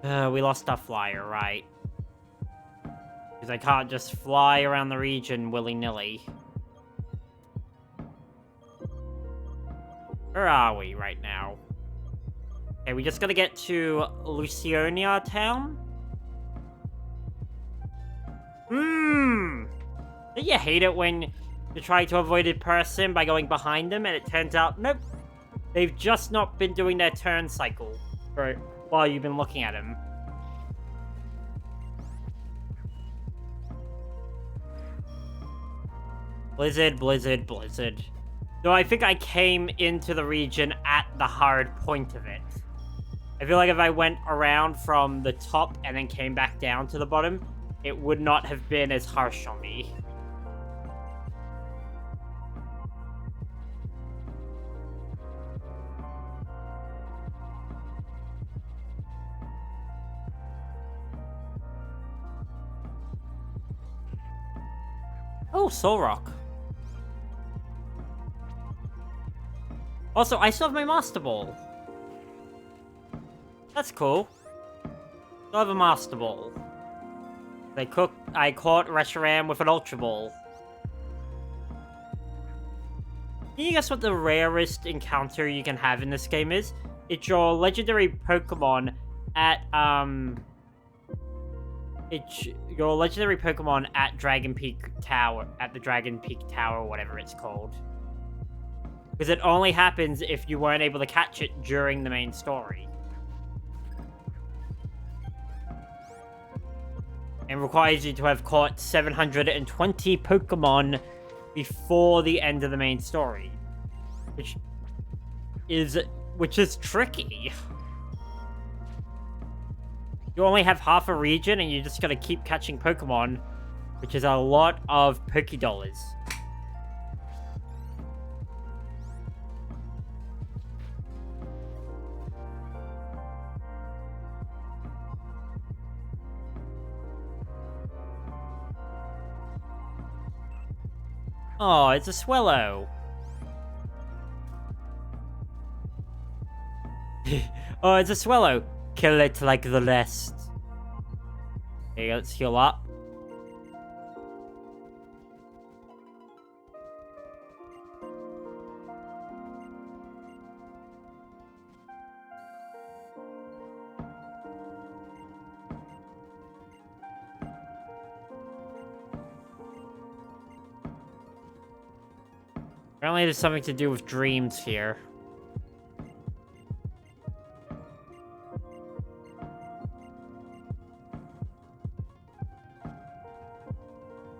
We lost our flyer, right? Because I can't just fly around the region willy-nilly. Where are we right now? Okay, we just gotta get to Lucionia Town? Don't you hate it when you try to avoid a person by going behind them and it turns out, nope, they've just not been doing their turn cycle for while you've been looking at them. Blizzard, blizzard, blizzard. So I think I came into the region at the hard point of it. I feel like if I went around from the top and then came back down to the bottom, it would not have been as harsh on me. Oh, Soul Rock. Also, I still have my Master Ball. That's cool. Still have a Master Ball. I caught Reshiram with an Ultra Ball. Can you guess what the rarest encounter you can have in this game is? It's your legendary Pokemon at, It's your legendary Pokemon at Dragon Peak Tower, at the Dragon Peak Tower, whatever it's called. Because it only happens if you weren't able to catch it during the main story. And requires you to have caught 720 Pokemon before the end of the main story. Which is tricky. You only have half a region and you just gotta keep catching Pokemon, which is a lot of Pokédollars. Oh, it's a Swellow. Oh, it's a Swellow. Kill it like the rest. Okay, let's heal up. Apparently there's something to do with dreams here.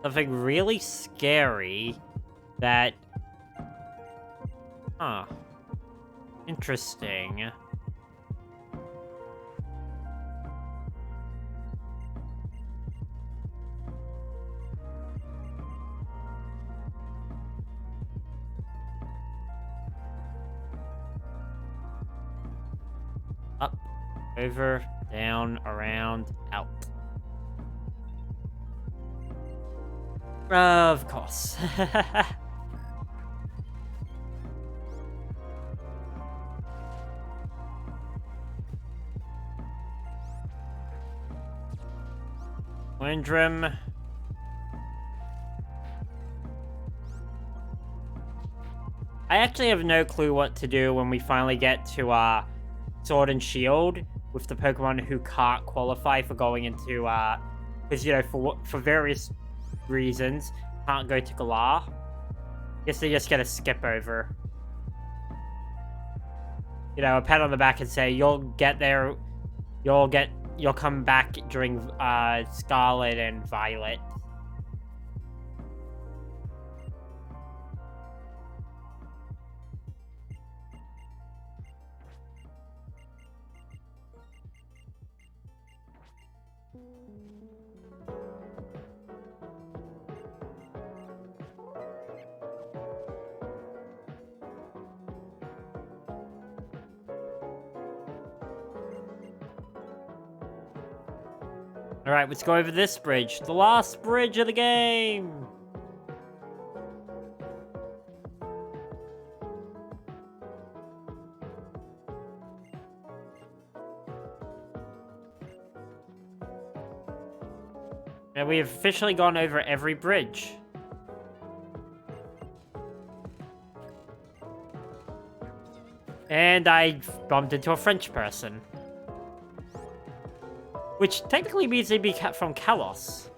Something really scary that... Huh. Interesting. Up, over, down, around, out. Of course. Windrum. I actually have no clue what to do when we finally get to Sword and Shield with the Pokemon who can't qualify for going into because you know for various reasons can't go to Galar. Guess they just get a skip over. You know, a pat on the back and say you'll get there, you'll come back during Scarlet and Violet. Alright, let's go over this bridge. The last bridge of the game! And we have officially gone over every bridge. And I bumped into a French person. Which technically means they'd be from Kalos.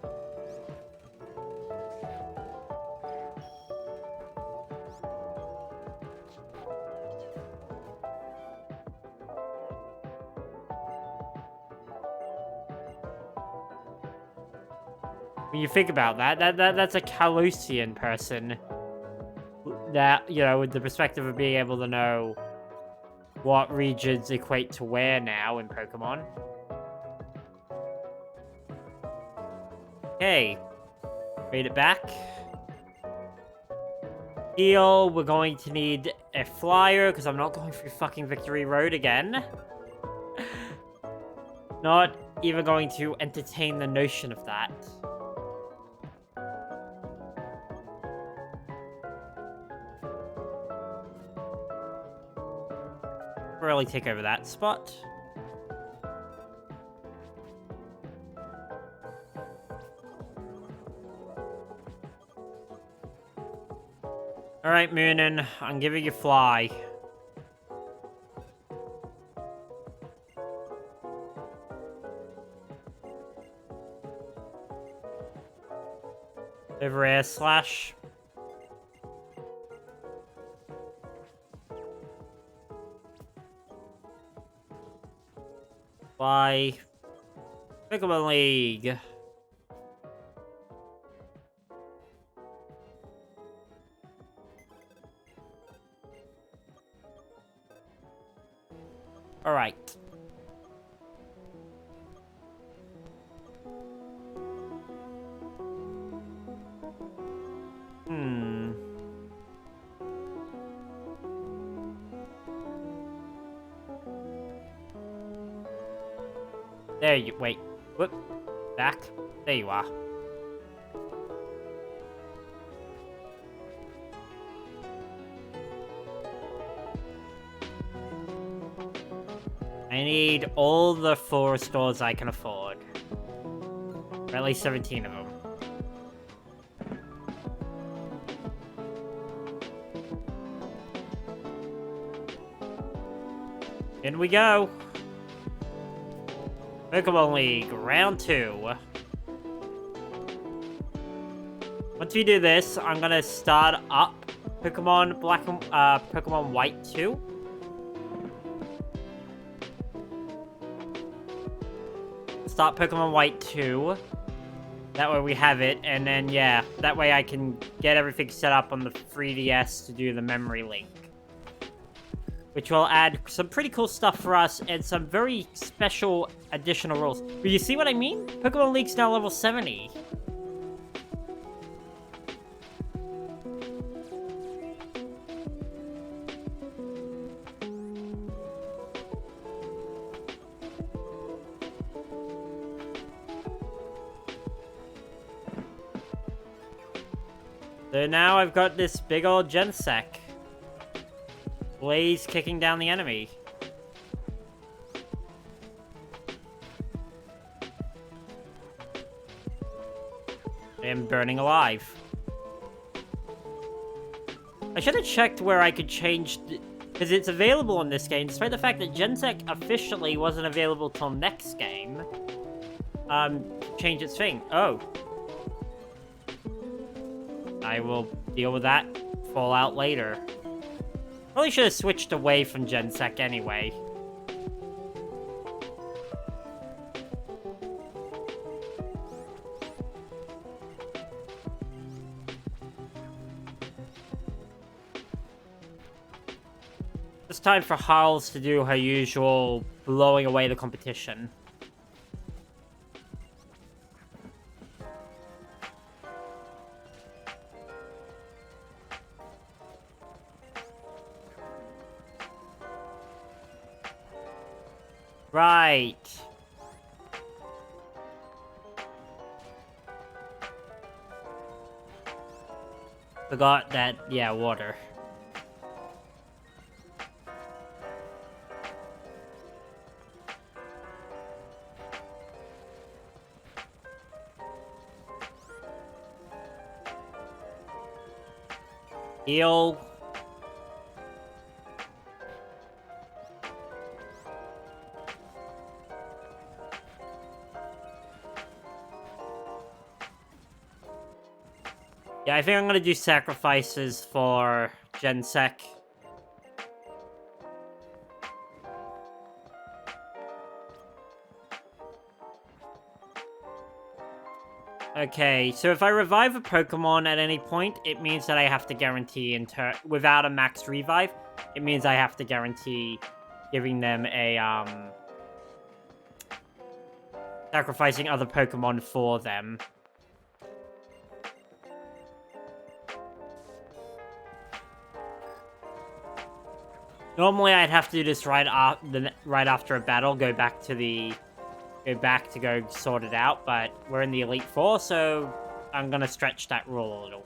When you think about that's a Kalosian person. That, you know, with the perspective of being able to know what regions equate to where now in Pokemon. Okay, made it back. Heal, we're going to need a flyer, because I'm not going through fucking Victory Road again. Not even going to entertain the notion of that. Really take over that spot. Alright, Moonin, I'm giving you fly. Over air slash. Fly. Pokemon League. Alright. There you, wait. Whoop. Back. There you are. I need all the 4 stores I can afford. Or at least 17 of them. In we go. Pokemon League, round 2. Once we do this, I'm gonna start up Pokemon Black and Pokemon White 2. Start Pokemon White 2. That way we have it, and then yeah, that way I can get everything set up on the 3DS to do the memory link. which will add some pretty cool stuff for us and some very special additional rules. But you see what I mean? Pokemon League's now level 70. So now I've got this big old Gensec. Blaze kicking down the enemy. I am burning alive. I should have checked where I could change... Because it's available in this game, despite the fact that Gensec officially wasn't available till next game. Change its thing. Oh. I will deal with that fallout later. Probably should have switched away from Gensec anyway. It's time for Harls to do her usual blowing away the competition. Right. Forgot that, yeah, water. Heal. Yeah, I think I'm gonna do sacrifices for Gensec. Okay, so if I revive a Pokemon at any point, it means that I have to guarantee without a max revive, it means I have to guarantee giving them a, sacrificing other Pokemon for them. Normally, I'd have to do this right after a battle, go back to go sort it out, but we're in the Elite Four, so I'm gonna stretch that rule a little.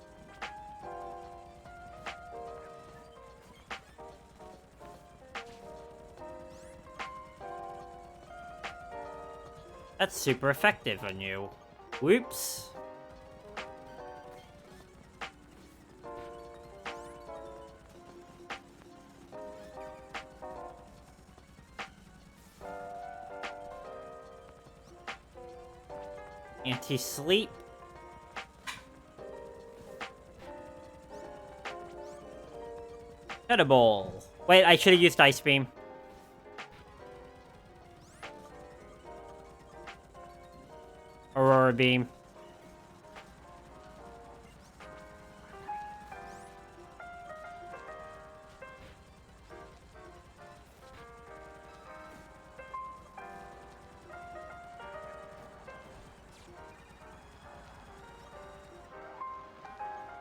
That's super effective on you. Whoops. Anti-sleep. Ball. Wait, I should have used Ice Beam. Aurora Beam.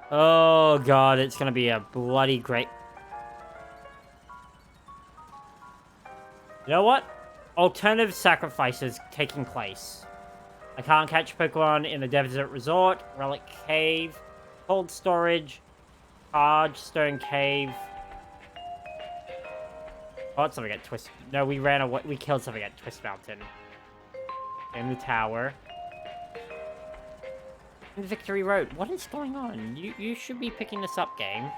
Oh god, it's gonna be a bloody great... You know what? Alternative sacrifices taking place. I can't catch Pokemon in the Desert Resort, Relic Cave, Cold Storage, Arge, Stone Cave. Oh, something at Twist... No, we ran away. We killed something at Twist Mountain. In the tower. In Victory Road. What is going on? You should be picking this up, game.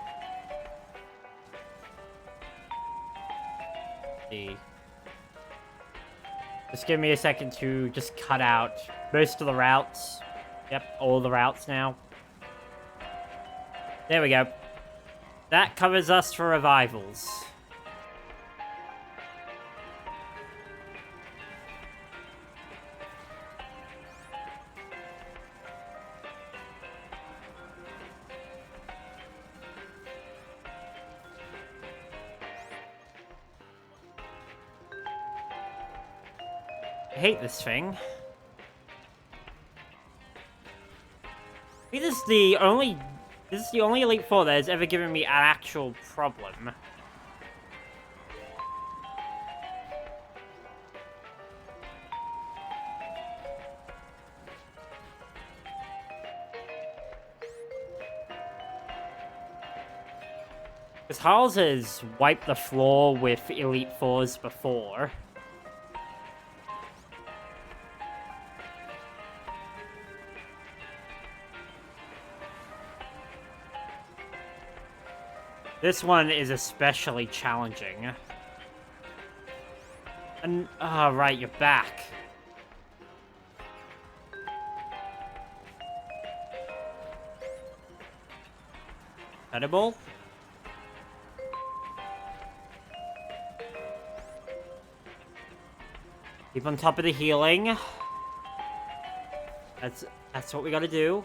Let's see. Just give me a second to just cut out most of the routes. Yep, all the routes now. There we go. That covers us for revivals. I hate this thing. I think this is the only Elite Four that has ever given me an actual problem. Because Harles has wiped the floor with Elite Fours before. This one is especially challenging. And, oh, right, you're back. Edible? Keep on top of the healing. That's what we gotta do.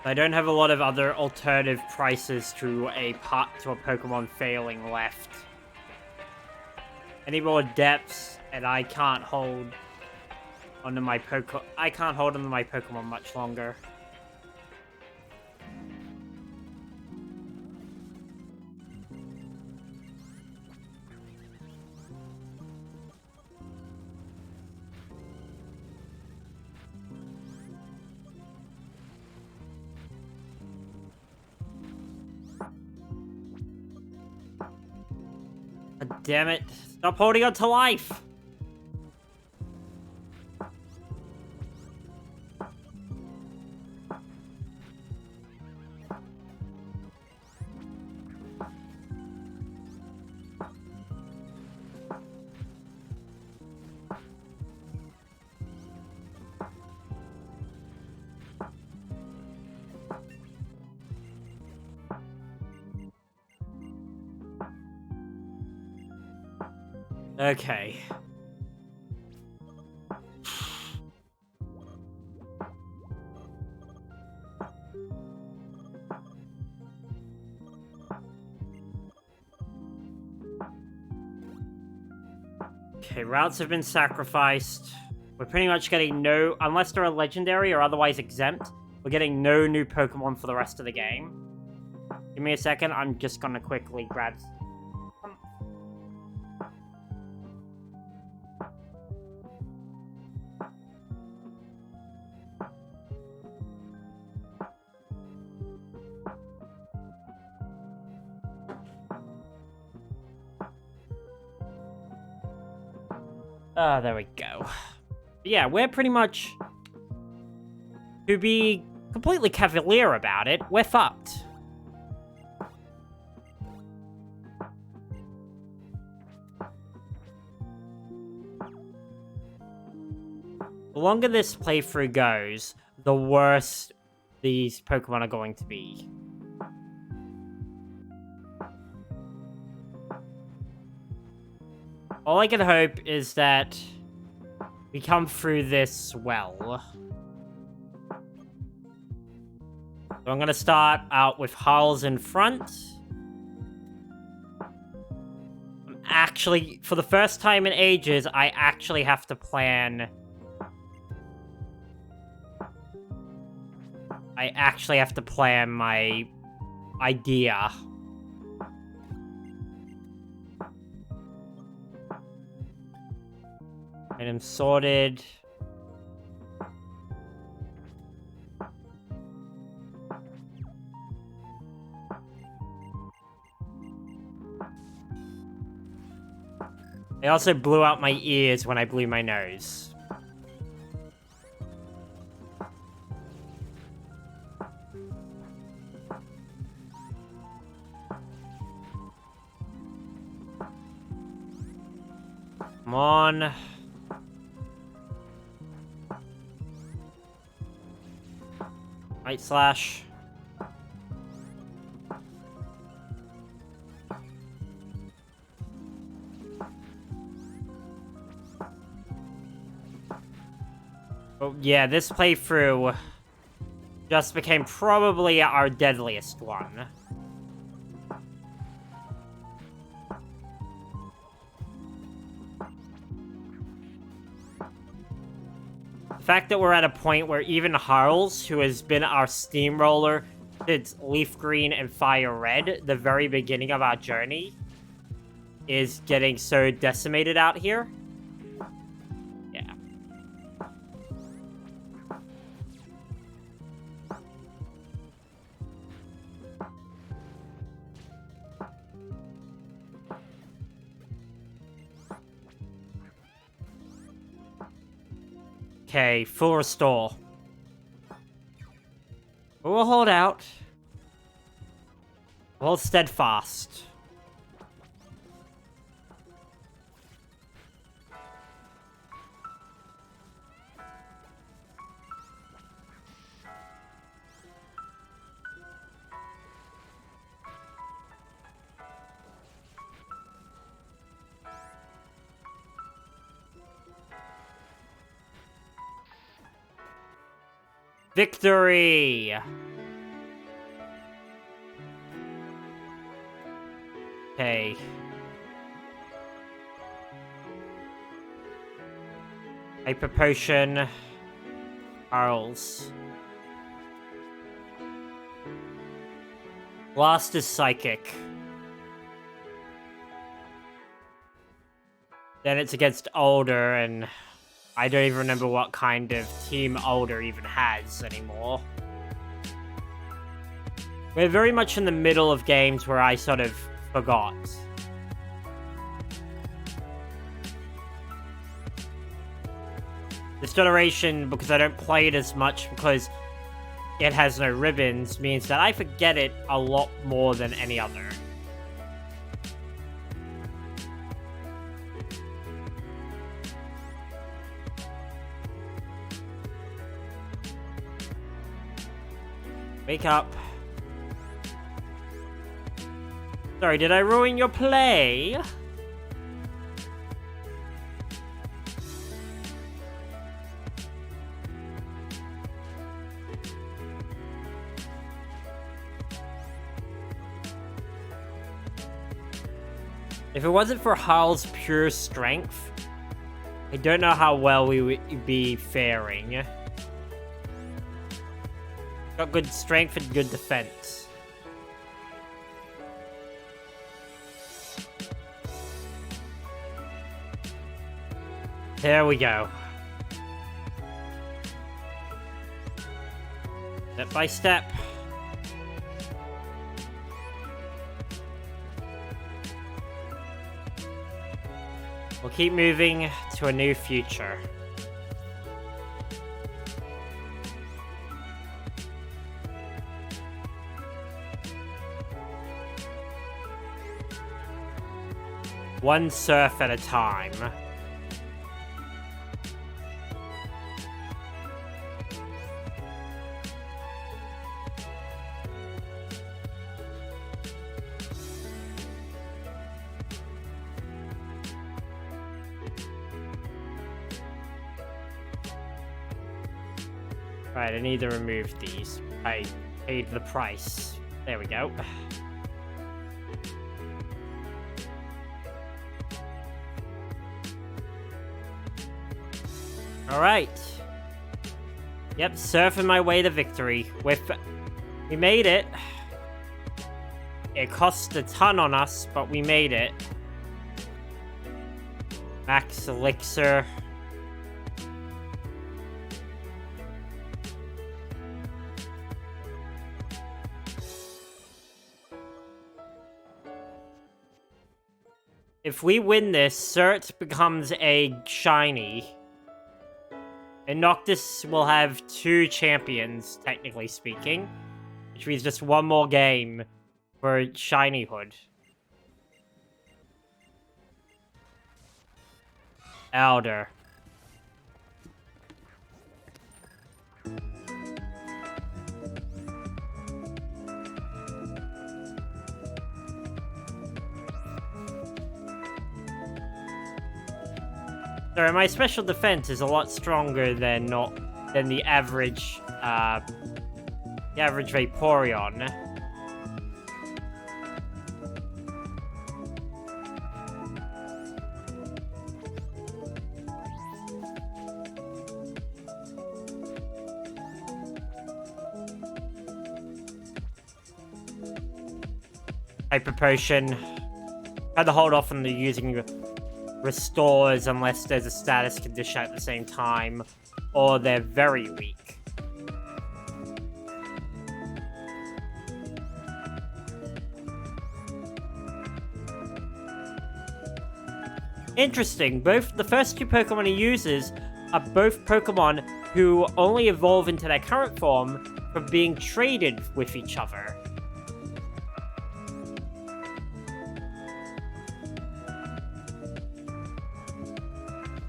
I don't have a lot of other alternative prices to a Pokemon failing left. Any more depths, and I can't hold onto my Pokemon much longer. God damn it. Stop holding on to life. Okay. Okay, routes have been sacrificed. We're pretty much getting no, unless they're a legendary or otherwise exempt, we're getting no new Pokemon for the rest of the game. Give me a second, I'm just gonna quickly grab... there we go. Yeah, we're pretty much... To be completely cavalier about it, we're fucked. The longer this playthrough goes, the worse these Pokemon are going to be. All I can hope is that we come through this well. So I'm going to start out with Harles in front. Actually, for the first time in ages, I actually have to plan... my idea. Item sorted. I also blew out my ears when I blew my nose. Come on. Light Slash. But yeah, this playthrough just became probably our deadliest one. The fact that we're at a point where even Harls, who has been our steamroller since Leaf Green and Fire Red, the very beginning of our journey, is getting so decimated out here. Yeah. Okay, full restore. We'll hold out. We'll hold steadfast. Victory! Okay. Hyper Potion. Arls. Last is Psychic. Then it's against Older, and I don't even remember what kind of team Older even has anymore. We're very much in the middle of games where I sort of forgot. This generation, because I don't play it as much because it has no ribbons, means that I forget it a lot more than any other. Wake up. Sorry, did I ruin your play? If it wasn't for Hal's pure strength, I don't know how well we would be faring. Got good strength and good defense. There we go. Step by step. We'll keep moving to a new future. One surf at a time. Right, I need to remove these. I paid the price. There we go. Alright. Yep, surfing my way to victory. We made it. It cost a ton on us, but we made it. Max Elixir. If we win this, Cert becomes a shiny. And Noctis will have 2 champions, technically speaking. Which means just one more game for Shinyhood. Elder. Sorry, my special defense is a lot stronger than than the average Vaporeon. Hyper Potion. Try to hold off on the using restores unless there's a status condition at the same time, or they're very weak. Interesting, both the first two Pokemon he uses are both Pokemon who only evolve into their current form from being traded with each other.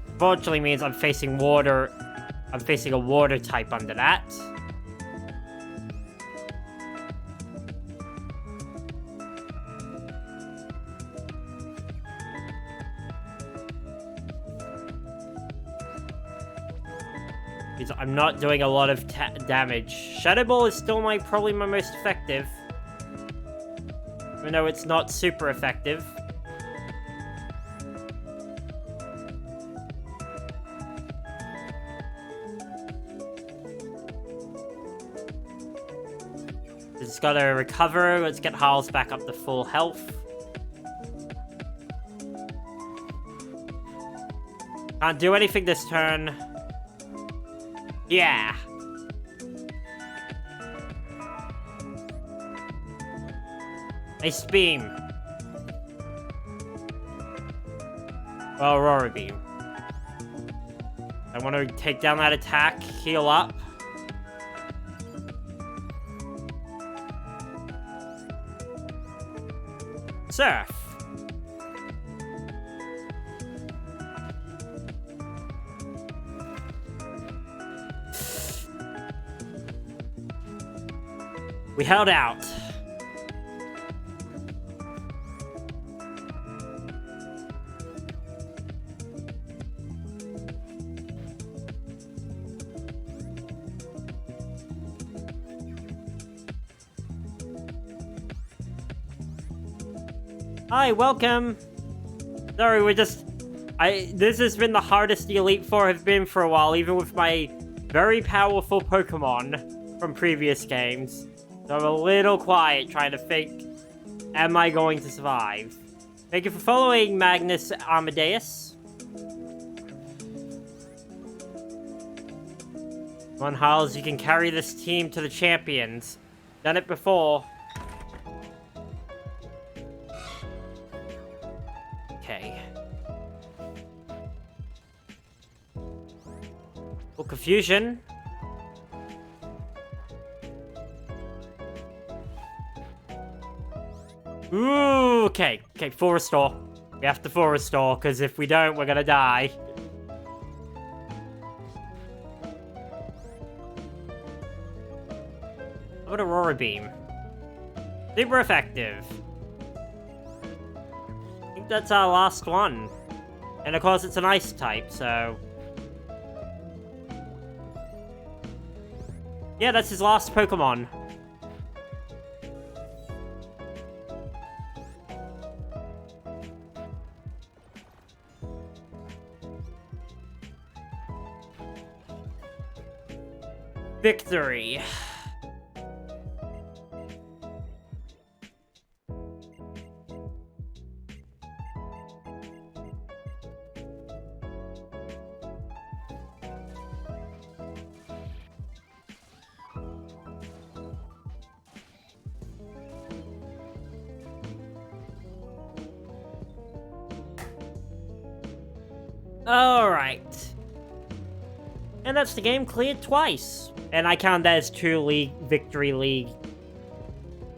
Unfortunately means I'm facing water. I'm facing a water type under that. Because I'm not doing a lot of damage. Shadow Ball is still probably my most effective. Even though it's not super effective. Just gotta recover. Let's get Harles back up to full health. Can't do anything this turn. Yeah. Nice beam. Well, Aurora Beam. I want to take down that attack, heal up. Surf. We held out. Hi, welcome. Sorry, this has been the hardest the Elite Four have been for a while, even with my very powerful Pokemon from previous games. So I'm a little quiet trying to think, am I going to survive? Thank you for following, Magnus Amadeus. Come on, Harles, you can carry this team to the champions. Done it before. Okay. Well, confusion. Ooh, okay, full restore. We have to full restore, because if we don't, we're gonna die. How about Aurora Beam? Super effective. I think that's our last one. And of course, it's an ice type, so... yeah, that's his last Pokemon. Victory. Alright. And that's the game cleared twice. And I count that as two victories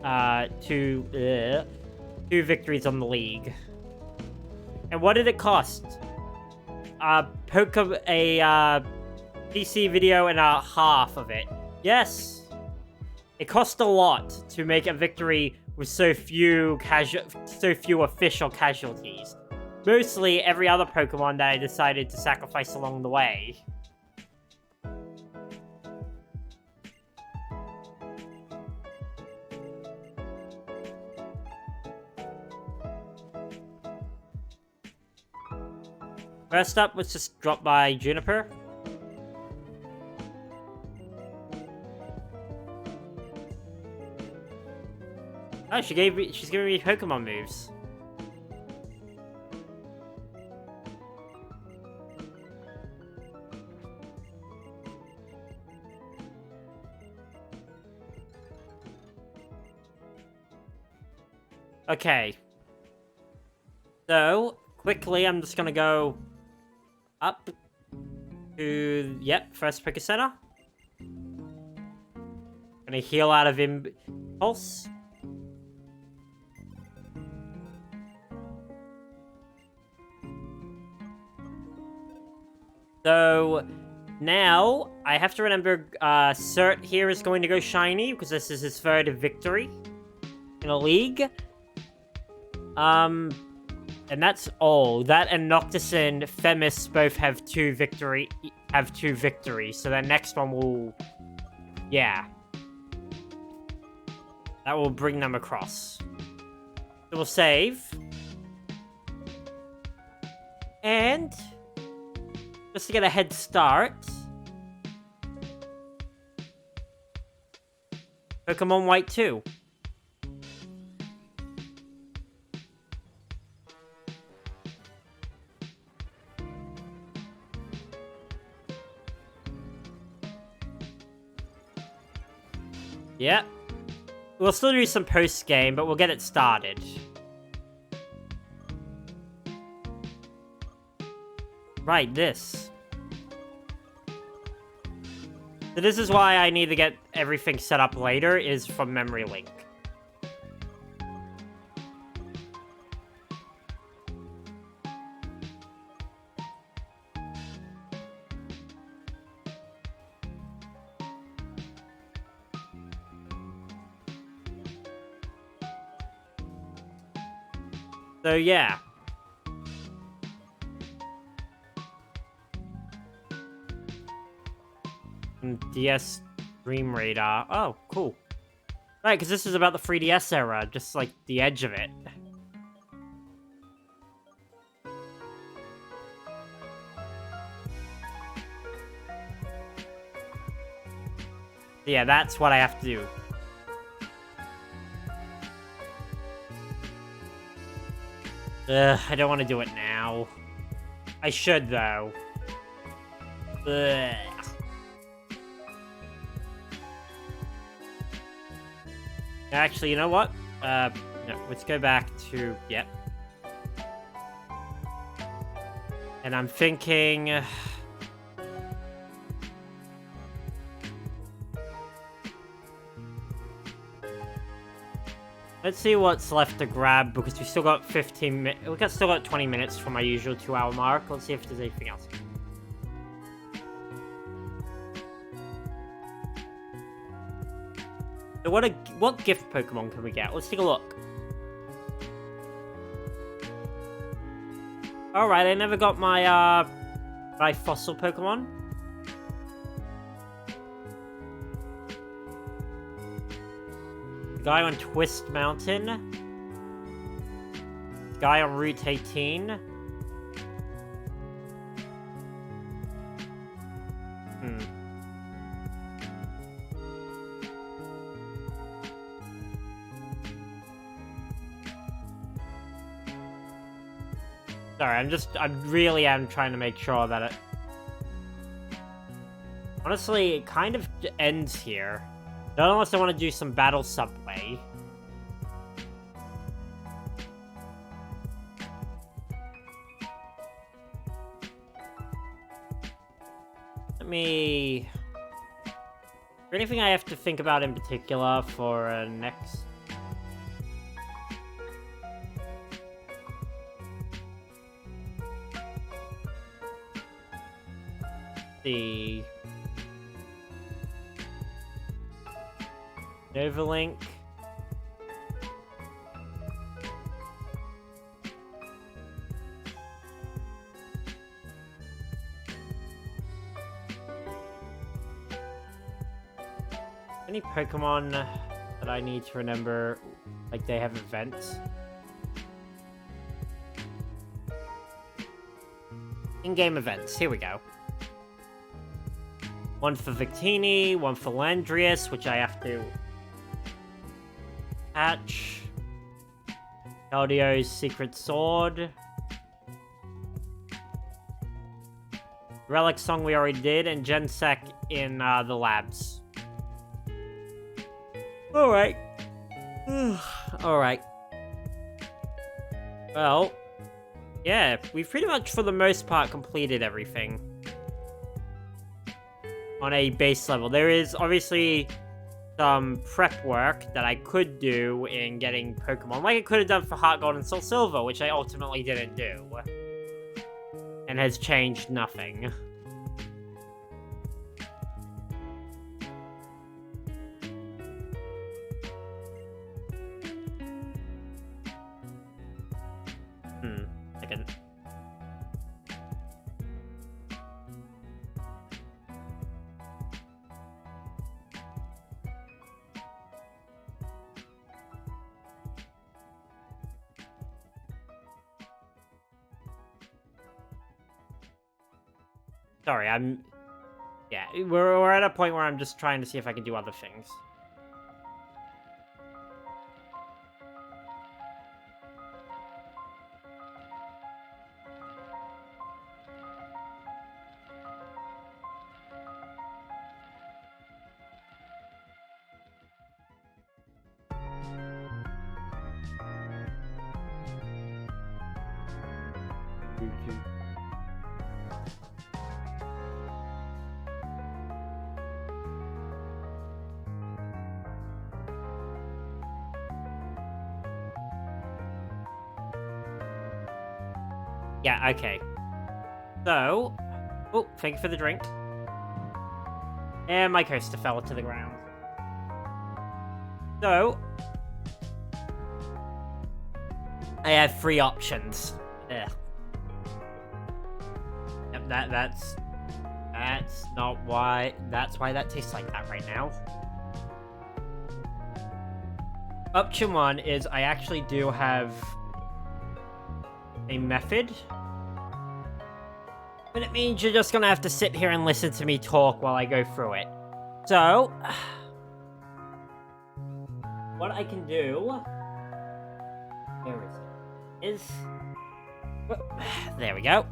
on the league. And what did it cost? PC video and a half of it. Yes. It cost a lot to make a victory with so few official casualties. Mostly every other Pokemon that I decided to sacrifice along the way. First up, let's just drop by Juniper. Oh, she's giving me Pokemon moves. Okay. So, quickly, I'm just gonna go up to, yep, first Poké Center. Gonna heal out of Impulse. So, now, I have to remember, Cert here is going to go shiny, because this is his third victory in a league. And that's all. That and Noctis and Themis both have two victories, so their next one will... Yeah. That will bring them across. So we'll save. And... just to get a head start... Pokemon White 2. Yep. We'll still do some post-game, but we'll get it started. Right, this. So this is why I need to get everything set up later, is from Memory Link. So, yeah. DS Dream Radar. Oh, cool. Right, because this is about the 3DS era, just like the edge of it. Yeah, that's what I have to do. I don't want to do it now. I should, though. Ugh. Actually, you know what? No, let's go back to... Yep. And I'm thinking... Let's see what's left to grab, because we still got 15 minutes. We still got 20 minutes for my usual 2-hour mark. Let's see if there's anything else. So what gift Pokemon can we get? Let's take a look. Alright, I never got my, my fossil Pokemon. Guy on Twist Mountain. Guy on Route 18. Sorry, I really am trying to make sure that it... Honestly, it kind of ends here. Not unless I want to do some battle subway. Let me... Is there anything I have to think about in particular for next... The... Novalink. Any Pokemon that I need to remember, like they have events? In-game events. Here we go. One for Victini, one for Landrius, which I have to patch. Galdio's Secret Sword. Relic Song we already did, and Gensec in the labs. Alright. Alright. Well, yeah, we've pretty much, for the most part, completed everything. On a base level. There is, obviously, some prep work that I could do in getting Pokemon, like I could have done for Heart Gold and Soul Silver, which I ultimately didn't do. And has changed nothing. Second. Sorry, yeah, we're at a point where I'm just trying to see if I can do other things. Yeah, okay. So, oh, thank you for the drink. And my coaster fell to the ground. So, I have 3 options. Ugh. Yep, that's not why, that's why that tastes like that right now. Option 1 is I actually do have a method, but it means you're just gonna have to sit here and listen to me talk while I go through it. So, what I can do, where is it? There we go.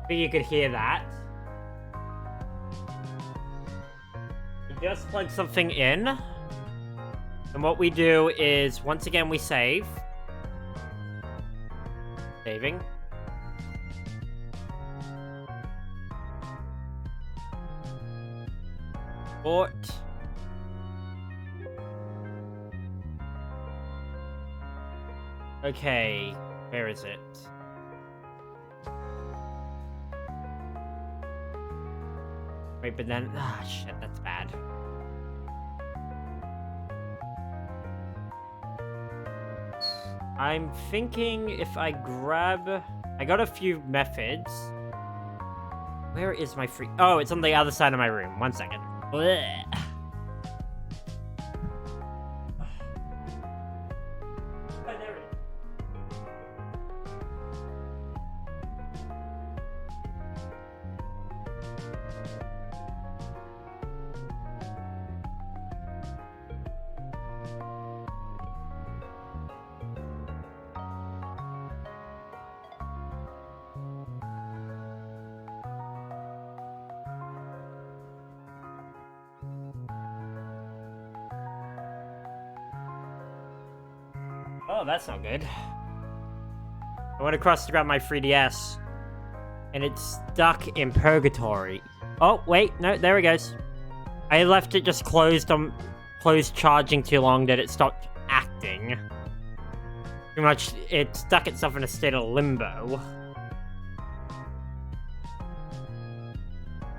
But you could hear that. You just plug something in, and what we do is, once again, we save. Saving. Port. Okay, where is it? Wait, but then, shit, that's bad. I'm thinking if I grab... I got a few methods. Where is my free... Oh, it's on the other side of my room. 1 second. Blech. Oh, that's not good. I went across to grab my 3DS, and it's stuck in purgatory. Oh, wait, no, there it goes. I left it just closed charging too long that it stopped acting. Pretty much, it stuck itself in a state of limbo.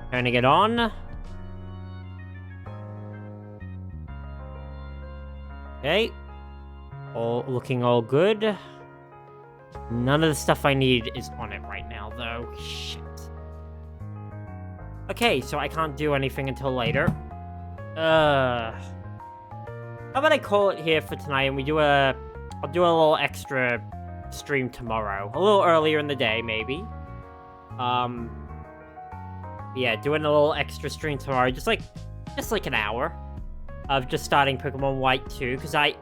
Turning it on. Okay. All looking all good. None of the stuff I need is on it right now, though. Shit. Okay, so I can't do anything until later. How about I call it here for tonight, and we do I'll do a little extra stream tomorrow. A little earlier in the day, maybe. Yeah, doing a little extra stream tomorrow, just like an hour of just starting Pokemon White 2, because I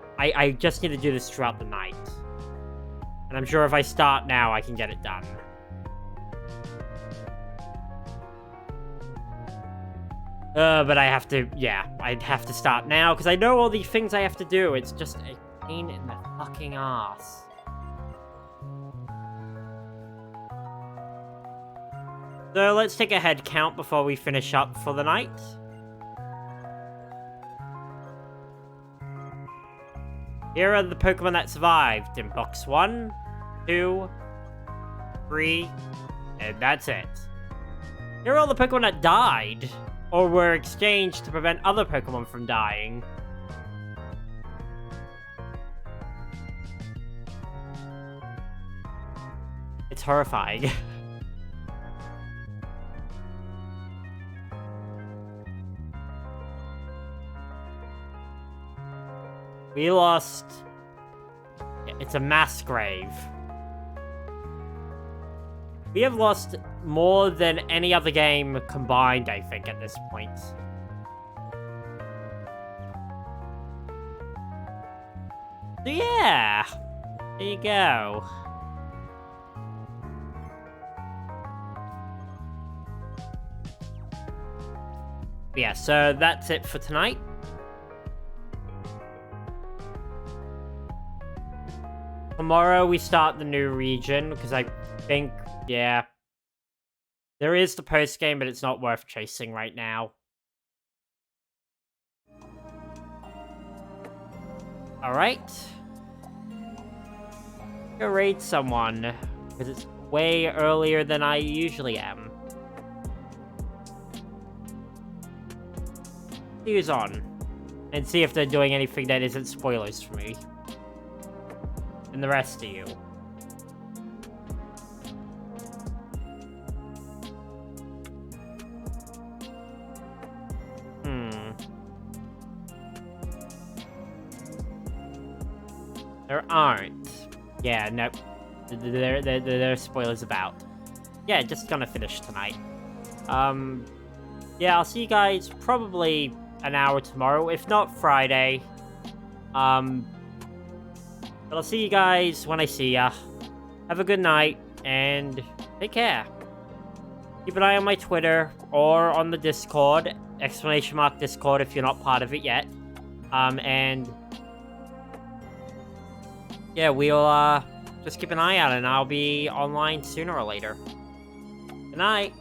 just need to do this throughout the night. And I'm sure if I start now, I can get it done. But I have to, yeah, I'd have to start now, because I know all the things I have to do. It's just a pain in the fucking ass. So let's take a head count before we finish up for the night. Here are the Pokemon that survived in box 1, 2, 3, and that's it. Here are all the Pokemon that died, or were exchanged to prevent other Pokemon from dying. It's horrifying. We lost... It's a mass grave. We have lost more than any other game combined, I think, at this point. So yeah, there you go. Yeah, so that's it for tonight. Tomorrow we start the new region, because I think, yeah, there is the post-game, but it's not worth chasing right now. Alright. Go raid someone, because it's way earlier than I usually am. See who's on, and see if they're doing anything that isn't spoilers for me. And the rest of you. There aren't. Yeah, nope. There are spoilers about. Yeah, just gonna finish tonight. Yeah, I'll see you guys probably an hour tomorrow, if not Friday. But I'll see you guys when I see ya. Have a good night, and take care. Keep an eye on my Twitter, or on the Discord, !Discord if you're not part of it yet. And... yeah, we'll, just keep an eye out, and I'll be online sooner or later. Good night.